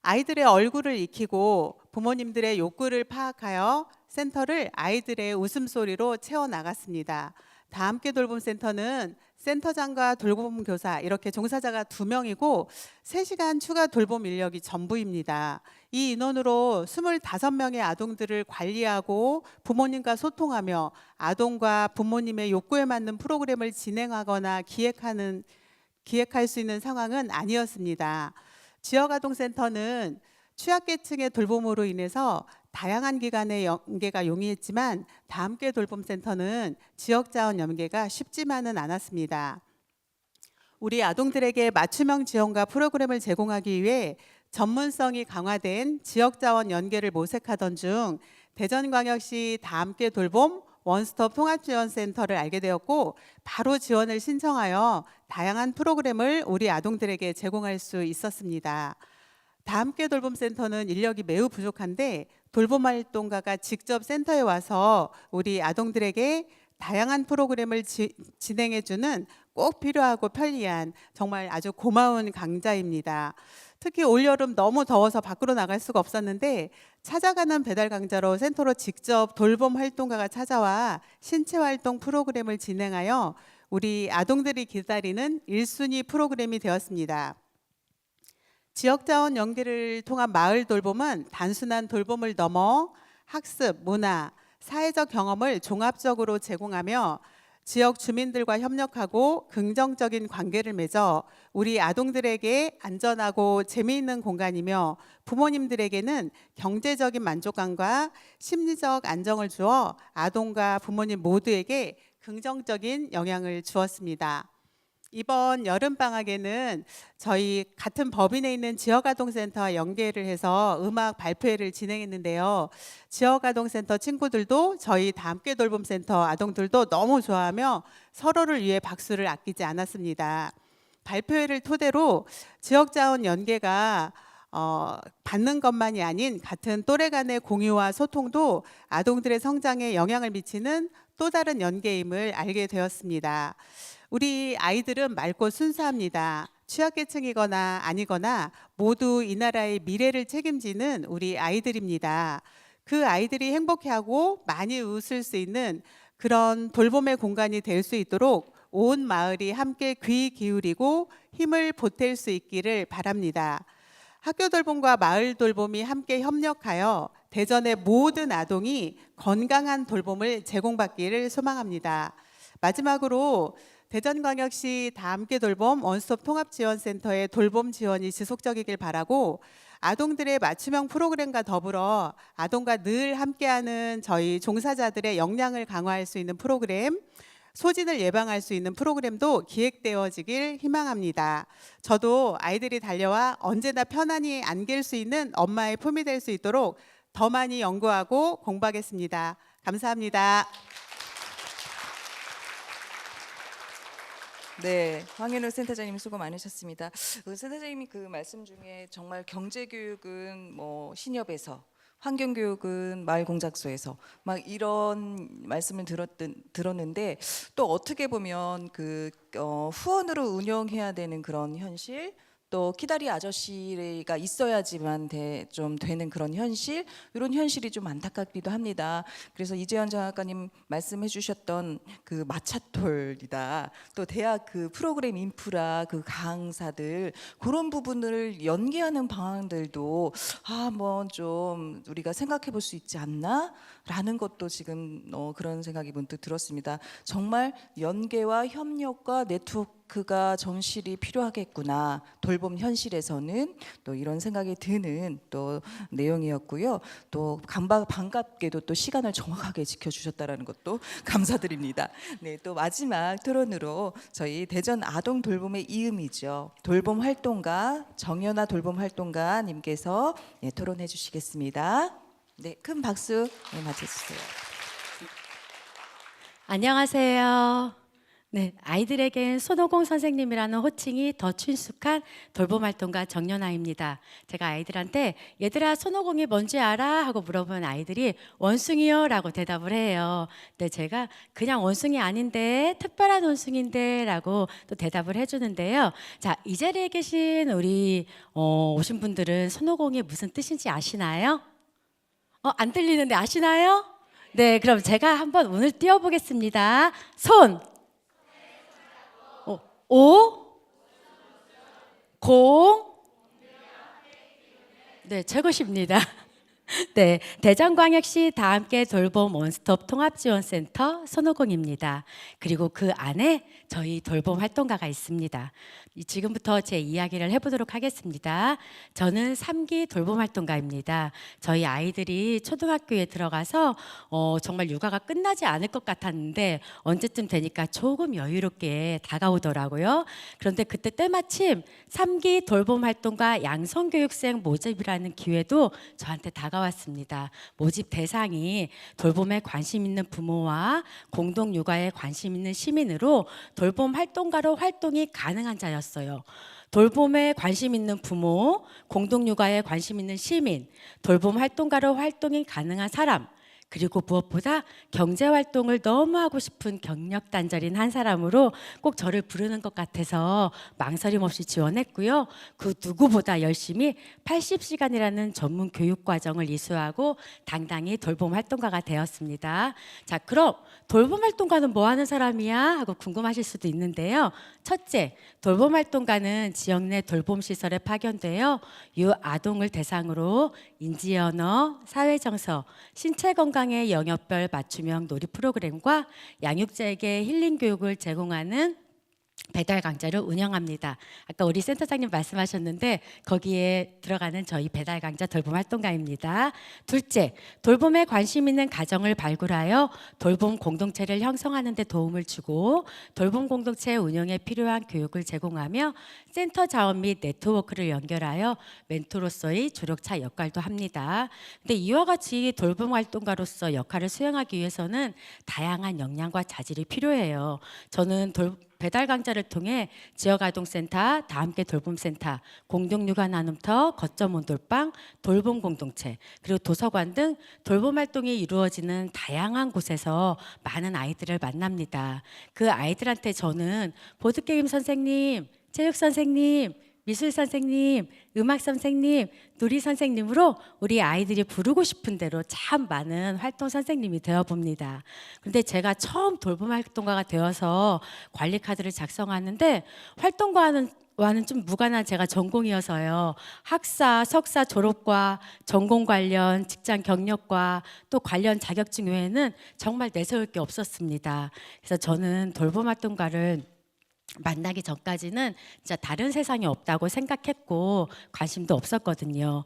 아이들의 얼굴을 익히고 부모님들의 욕구를 파악하여 센터를 아이들의 웃음소리로 채워나갔습니다. 다함께 돌봄센터는 센터장과 돌봄 교사 이렇게 종사자가 2명이고 3시간 추가 돌봄 인력이 전부입니다. 이 인원으로 25명의 아동들을 관리하고 부모님과 소통하며 아동과 부모님의 욕구에 맞는 프로그램을 진행하거나 기획할 수 있는 상황은 아니었습니다. 지역아동센터는 취약계층의 돌봄으로 인해서 다양한 기관의 연계가 용이했지만 다함께 돌봄센터는 지역자원 연계가 쉽지만은 않았습니다. 우리 아동들에게 맞춤형 지원과 프로그램을 제공하기 위해 전문성이 강화된 지역자원 연계를 모색하던 중 대전광역시 다함께 돌봄 원스톱 통합지원센터를 알게 되었고 바로 지원을 신청하여 다양한 프로그램을 우리 아동들에게 제공할 수 있었습니다. 다함께 돌봄센터는 인력이 매우 부족한데 돌봄 활동가가 직접 센터에 와서 우리 아동들에게 다양한 프로그램을 진행해주는 꼭 필요하고 편리한 정말 아주 고마운 강자입니다. 특히 올여름 너무 더워서 밖으로 나갈 수가 없었는데 찾아가는 배달 강자로 센터로 직접 돌봄 활동가가 찾아와 신체 활동 프로그램을 진행하여 우리 아동들이 기다리는 1순위 프로그램이 되었습니다. 지역자원 연계를 통한 마을 돌봄은 단순한 돌봄을 넘어 학습, 문화, 사회적 경험을 종합적으로 제공하며 지역 주민들과 협력하고 긍정적인 관계를 맺어 우리 아동들에게 안전하고 재미있는 공간이며 부모님들에게는 경제적인 만족감과 심리적 안정을 주어 아동과 부모님 모두에게 긍정적인 영향을 주었습니다. 이번 여름방학에는 저희 같은 법인에 있는 지역아동센터와 연계를 해서 음악 발표회를 진행했는데요. 지역아동센터 친구들도 저희 다함께 돌봄센터 아동들도 너무 좋아하며 서로를 위해 박수를 아끼지 않았습니다. 발표회를 토대로 지역자원 연계가 받는 것만이 아닌 같은 또래 간의 공유와 소통도 아동들의 성장에 영향을 미치는 또 다른 연계임을 알게 되었습니다. 우리 아이들은 맑고 순수합니다. 취약계층이거나 아니거나 모두 이 나라의 미래를 책임지는 우리 아이들입니다. 그 아이들이 행복해하고 많이 웃을 수 있는 그런 돌봄의 공간이 될 수 있도록 온 마을이 함께 귀 기울이고 힘을 보탤 수 있기를 바랍니다. 학교 돌봄과 마을 돌봄이 함께 협력하여 대전의 모든 아동이 건강한 돌봄을 제공받기를 소망합니다. 마지막으로 대전광역시 다함께 돌봄 원스톱 통합지원센터의 돌봄 지원이 지속적이길 바라고 아동들의 맞춤형 프로그램과 더불어 아동과 늘 함께하는 저희 종사자들의 역량을 강화할 수 있는 프로그램, 소진을 예방할 수 있는 프로그램도 기획되어지길 희망합니다. 저도 아이들이 달려와 언제나 편안히 안길 수 있는 엄마의 품이 될 수 있도록 더 많이 연구하고 공부하겠습니다. 감사합니다. 네, 황현우 센터장님 수고 많으셨습니다. 센터장님이 그 말씀 중에 정말 경제교육은 뭐 신협에서, 환경교육은 마을공작소에서 막 이런 말씀을 들었는데 또 어떻게 보면 후원으로 운영해야 되는 그런 현실, 또 키다리 아저씨가 있어야지만 좀 되는 그런 현실, 이런 현실이 좀 안타깝기도 합니다. 그래서 이재현 장학관님 말씀해 주셨던 그 마차톨이다, 또 대학 그 프로그램 인프라 그 강사들, 그런 부분을 연계하는 방안들도 한번 좀 우리가 생각해 볼 수 있지 않나? 라는 것도 지금 그런 생각이 문득 들었습니다. 정말 연계와 협력과 네트워크가 정실이 필요하겠구나, 돌봄 현실에서는, 또 이런 생각이 드는 또 내용이었고요. 또 반갑게도 또 시간을 정확하게 지켜주셨다는 것도 감사드립니다. 네, 또 마지막 토론으로 저희 대전 아동 돌봄의 이음이죠, 돌봄 활동가 정연아 돌봄 활동가님께서 토론해 주시겠습니다. 네, 큰 박수 맞춰주세요. 안녕하세요. 네, 아이들에겐 손오공 선생님이라는 호칭이 더 친숙한 돌봄 활동가 정연아입니다. 제가 아이들한테 얘들아 손오공이 뭔지 알아? 하고 물어보면 아이들이 원숭이요 라고 대답을 해요. 근데 제가 그냥 원숭이 아닌데 특별한 원숭이인데 라고 또 대답을 해주는데요. 자, 이 자리에 계신 우리 오신 분들은 손오공이 무슨 뜻인지 아시나요? 안 들리는데 아시나요? 네, 그럼 제가 한번 운을 띄워보겠습니다. 손, 오, 공, 네, 최고십니다. 네, 대전광역시 다함께 돌봄 원스톱 통합지원센터 손오공입니다. 그리고 그 안에 저희 돌봄 활동가가 있습니다. 지금부터 제 이야기를 해보도록 하겠습니다. 저는 3기 돌봄 활동가입니다. 저희 아이들이 초등학교에 들어가서 정말 육아가 끝나지 않을 것 같았는데 언제쯤 되니까 조금 여유롭게 다가오더라고요. 그런데 그때 때마침 3기 돌봄 활동가 양성교육생 모집이라는 기회도 저한테 다가왔습니다. 모집 대상이 돌봄에 관심 있는 부모와 공동 육아에 관심 있는 시민으로 돌봄 활동가로 활동이 가능한 자였습니다. 돌봄에 관심 있는 부모, 공동육아에 관심 있는 시민, 돌봄 활동가로 활동이 가능한 사람, 그리고 무엇보다 경제활동을 너무 하고 싶은 경력단절인 한 사람으로 꼭 저를 부르는 것 같아서 망설임 없이 지원했고요. 그 누구보다 열심히 80시간이라는 전문 교육과정을 이수하고 당당히 돌봄 활동가가 되었습니다. 자, 그럼 돌봄 활동가는 뭐 하는 사람이야? 하고 궁금하실 수도 있는데요. 첫째, 돌봄 활동가는 지역 내 돌봄 시설에 파견되어 유아동을 대상으로 인지언어, 사회정서, 신체건강의 영역별 맞춤형 놀이 프로그램과 양육자에게 힐링 교육을 제공하는 배달 강좌를 운영합니다. 아까 우리 센터장님 말씀하셨는데 거기에 들어가는 저희 배달 강좌 돌봄 활동가입니다. 둘째, 돌봄에 관심 있는 가정을 발굴하여 돌봄 공동체를 형성하는 데 도움을 주고 돌봄 공동체 운영에 필요한 교육을 제공하며 센터 자원 및 네트워크를 연결하여 멘토로서의 조력차 역할도 합니다. 근데 이와 같이 돌봄 활동가로서 역할을 수행하기 위해서는 다양한 역량과 자질이 필요해요. 저는 배달 강좌를 통해 지역아동센터, 다함께 돌봄센터, 공동육아 나눔터, 거점 온돌방, 돌봄 공동체, 그리고 도서관 등 돌봄 활동이 이루어지는 다양한 곳에서 많은 아이들을 만납니다. 그 아이들한테 저는 보드게임 선생님, 체육 선생님, 미술 선생님, 음악 선생님, 놀이 선생님으로 우리 아이들이 부르고 싶은 대로 참 많은 활동 선생님이 되어봅니다. 그런데 제가 처음 돌봄 활동가가 되어서 관리 카드를 작성하는데 활동가와는 좀 무관한 제가 전공이어서요. 학사, 석사 졸업과 전공 관련 직장 경력과 또 관련 자격증 외에는 정말 내세울 게 없었습니다. 그래서 저는 돌봄 활동가를 만나기 전까지는 진짜 다른 세상이 없다고 생각했고 관심도 없었거든요.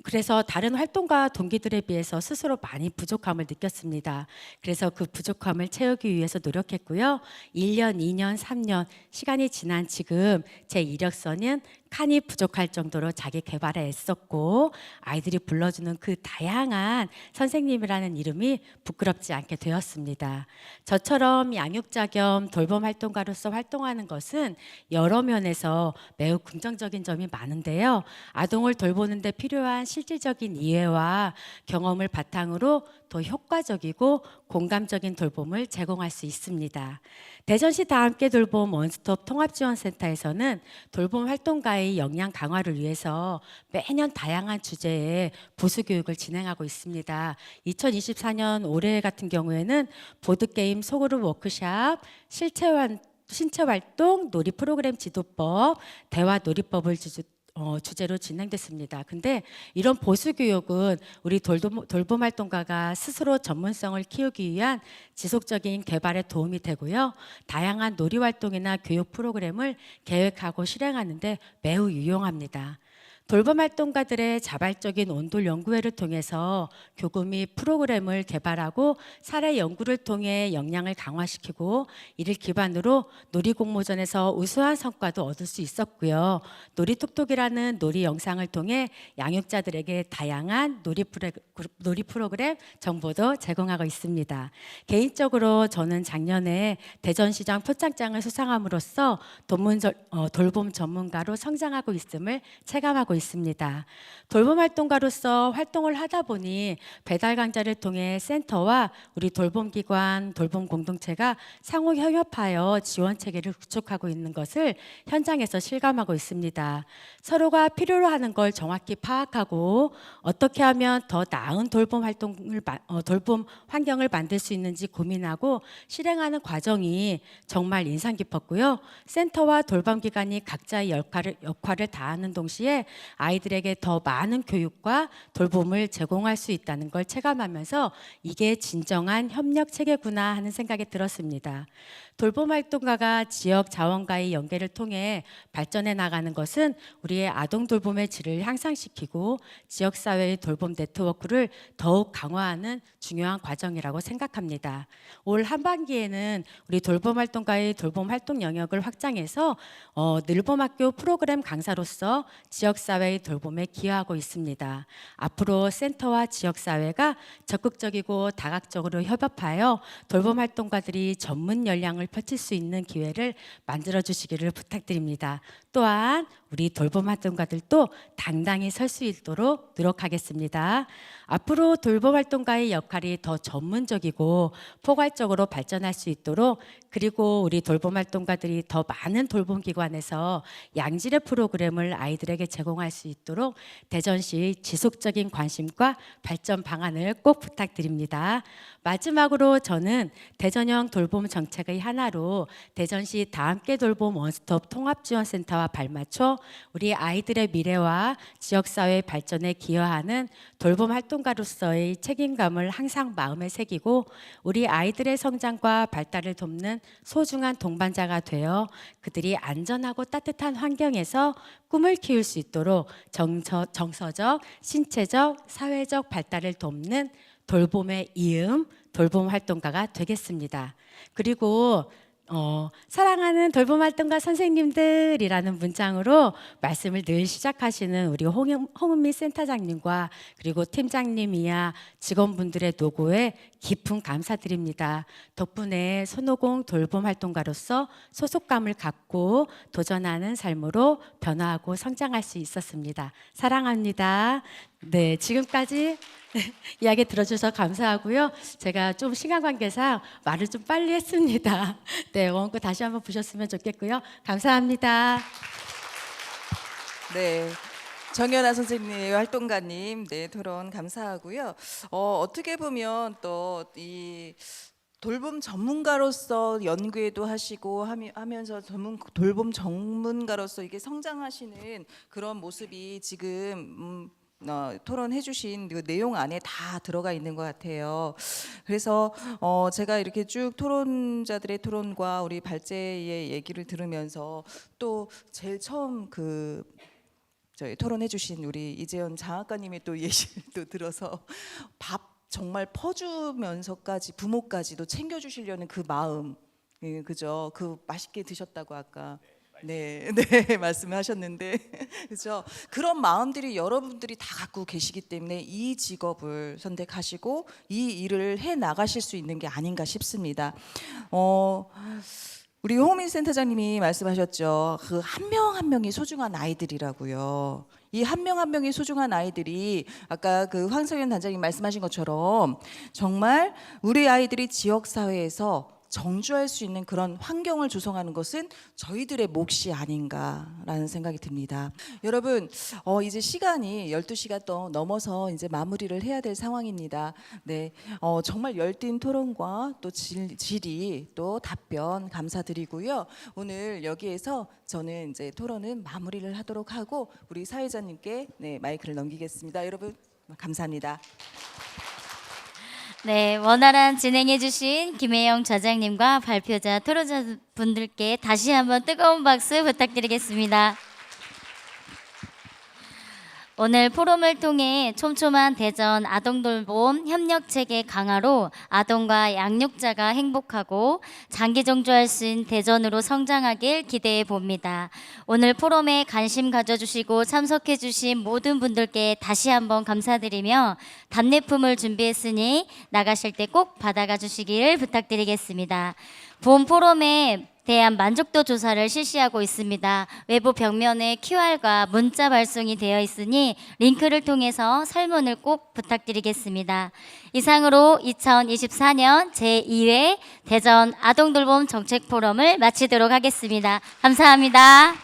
그래서 다른 활동가 동기들에 비해서 스스로 많이 부족함을 느꼈습니다. 그래서 그 부족함을 채우기 위해서 노력했고요. 1년, 2년, 3년 시간이 지난 지금 제 이력서는 칸이 부족할 정도로 자기 개발에 애썼고 아이들이 불러주는 그 다양한 선생님이라는 이름이 부끄럽지 않게 되었습니다. 저처럼 양육자 겸 돌봄 활동가로서 활동하는 것은 여러 면에서 매우 긍정적인 점이 많은데요. 아동을 돌보는 데 필요한 실질적인 이해와 경험을 바탕으로 더 효과적이고 공감적인 돌봄을 제공할 수 있습니다. 대전시 다함께 돌봄 원스톱 통합지원센터에서는 돌봄 활동가의 역량 강화를 위해서 매년 다양한 주제의 보수교육을 진행하고 있습니다. 2024년 올해 같은 경우에는 보드게임 소그룹 워크샵, 신체 활동, 놀이 프로그램 지도법, 대화 놀이법을 주제로 진행됐습니다. 근데 이런 보수 교육은 우리 돌봄 활동가가 스스로 전문성을 키우기 위한 지속적인 개발에 도움이 되고요. 다양한 놀이 활동이나 교육 프로그램을 계획하고 실행하는 데 매우 유용합니다. 돌봄 활동가들의 자발적인 온돌 연구회를 통해서 교구 및 프로그램을 개발하고 사례 연구를 통해 역량을 강화시키고 이를 기반으로 놀이 공모전에서 우수한 성과도 얻을 수 있었고요. 놀이톡톡이라는 놀이 영상을 통해 양육자들에게 다양한 놀이 프로그램 정보도 제공하고 있습니다. 개인적으로 저는 작년에 대전시장 표창장을 수상함으로써 돌봄 전문가로 성장하고 있음을 체감하고 있습니다. 돌봄 활동가로서 활동을 하다 보니 배달 강좌를 통해 센터와 우리 돌봄기관, 돌봄 공동체가 상호 협업하여 지원 체계를 구축하고 있는 것을 현장에서 실감하고 있습니다. 서로가 필요로 하는 걸 정확히 파악하고 어떻게 하면 더 나은 돌봄 환경을 만들 수 있는지 고민하고 실행하는 과정이 정말 인상 깊었고요. 센터와 돌봄기관이 각자의 역할을 다하는 동시에 아이들에게 더 많은 교육과 돌봄을 제공할 수 있다는 걸 체감하면서 이게 진정한 협력 체계구나 하는 생각이 들었습니다. 돌봄 활동가가 지역 자원과의 연계를 통해 발전해 나가는 것은 우리의 아동 돌봄의 질을 향상시키고 지역사회의 돌봄 네트워크를 더욱 강화하는 중요한 과정이라고 생각합니다. 올 하반기에는 우리 돌봄 활동가의 돌봄 활동 영역을 확장해서 늘봄학교 프로그램 강사로서 지역사회의 돌봄에 기여하고 있습니다. 앞으로 센터와 지역사회가 적극적이고 다각적으로 협업하여 돌봄 활동가들이 전문 역량을 펼칠 수 있는 기회를 만들어 주시기를 부탁드립니다. 또한 우리 돌봄 활동가들도 당당히 설 수 있도록 노력하겠습니다. 앞으로 돌봄 활동가의 역할이 더 전문적이고 포괄적으로 발전할 수 있도록 그리고 우리 돌봄 활동가들이 더 많은 돌봄 기관에서 양질의 프로그램을 아이들에게 제공할 수 있도록 대전시 지속적인 관심과 발전 방안을 꼭 부탁드립니다. 마지막으로 저는 대전형 돌봄 정책의 하나로 대전시 다함께 돌봄 원스톱 통합지원센터와 발맞춰 우리 아이들의 미래와 지역사회 발전에 기여하는 돌봄 활동가로서의 책임감을 항상 마음에 새기고 우리 아이들의 성장과 발달을 돕는 소중한 동반자가 되어 그들이 안전하고 따뜻한 환경에서 꿈을 키울 수 있도록 정서적, 신체적, 사회적 발달을 돕는 돌봄의 이음, 돌봄 활동가가 되겠습니다. 그리고 사랑하는 돌봄 활동가 선생님들이라는 문장으로 말씀을 늘 시작하시는 우리 홍은미 센터장님과 그리고 팀장님이야 직원분들의 노고에 깊은 감사드립니다. 덕분에 손오공 돌봄 활동가로서 소속감을 갖고 도전하는 삶으로 변화하고 성장할 수 있었습니다. 사랑합니다. 네, 지금까지 이야기 들어주셔서 감사하고요. 제가 좀 시간 관계상 말을 좀 빨리 했습니다. 네, 원고 다시 한번 보셨으면 좋겠고요. 감사합니다. 네. 정연아 선생님, 활동가님, 네, 토론 감사하고요. 어떻게 보면 또 이 돌봄 전문가로서 연구회도 하시고 하면서 돌봄 전문가로서 이게 성장하시는 그런 모습이 지금 토론해주신 그 내용 안에 다 들어가 있는 것 같아요. 그래서 제가 이렇게 쭉 토론자들의 토론과 우리 발제의 얘기를 들으면서 또 제일 처음 저희 토론해주신 우리 이재현 장학관님의 또 예시를 또 들어서 밥 정말 퍼주면서까지 부모까지도 챙겨주시려는 그 마음, 예, 그죠? 그 맛있게 드셨다고 아까. 네, 네 말씀하셨는데 그죠? 그런 마음들이 여러분들이 다 갖고 계시기 때문에 이 직업을 선택하시고 이 일을 해 나가실 수 있는 게 아닌가 싶습니다. 우리 홍민 센터장님이 말씀하셨죠. 그 한 명 한 명이 소중한 아이들이라고요. 이 한 명 한 명이 소중한 아이들이 아까 그 황석현 단장님 말씀하신 것처럼 정말 우리 아이들이 지역 사회에서 정주할 수 있는 그런 환경을 조성하는 것은 저희들의 몫이 아닌가라는 생각이 듭니다. 여러분, 이제 시간이 12시가 또 넘어서 이제 마무리를 해야 될 상황입니다. 네, 정말 열띤 토론과 또 질의 또 답변 감사드리고요. 오늘 여기에서 저는 이제 토론은 마무리를 하도록 하고 우리 사회자님께 네, 마이크를 넘기겠습니다. 여러분 감사합니다. 네, 원활한 진행해주신 김혜영 좌장님과 발표자 토론자분들께 다시 한번 뜨거운 박수 부탁드리겠습니다. 오늘 포럼을 통해 촘촘한 대전 아동돌봄 협력체계 강화로 아동과 양육자가 행복하고 장기 정주할 수 있는 대전으로 성장하길 기대해 봅니다. 오늘 포럼에 관심 가져주시고 참석해 주신 모든 분들께 다시 한번 감사드리며 답례품을 준비했으니 나가실 때 꼭 받아가 주시기를 부탁드리겠습니다. 본 포럼에 대한 만족도 조사를 실시하고 있습니다. 외부 벽면에 QR과 문자 발송이 되어 있으니 링크를 통해서 설문을 꼭 부탁드리겠습니다. 이상으로 2024년 제2회 대전 아동돌봄 정책 포럼을 마치도록 하겠습니다. 감사합니다.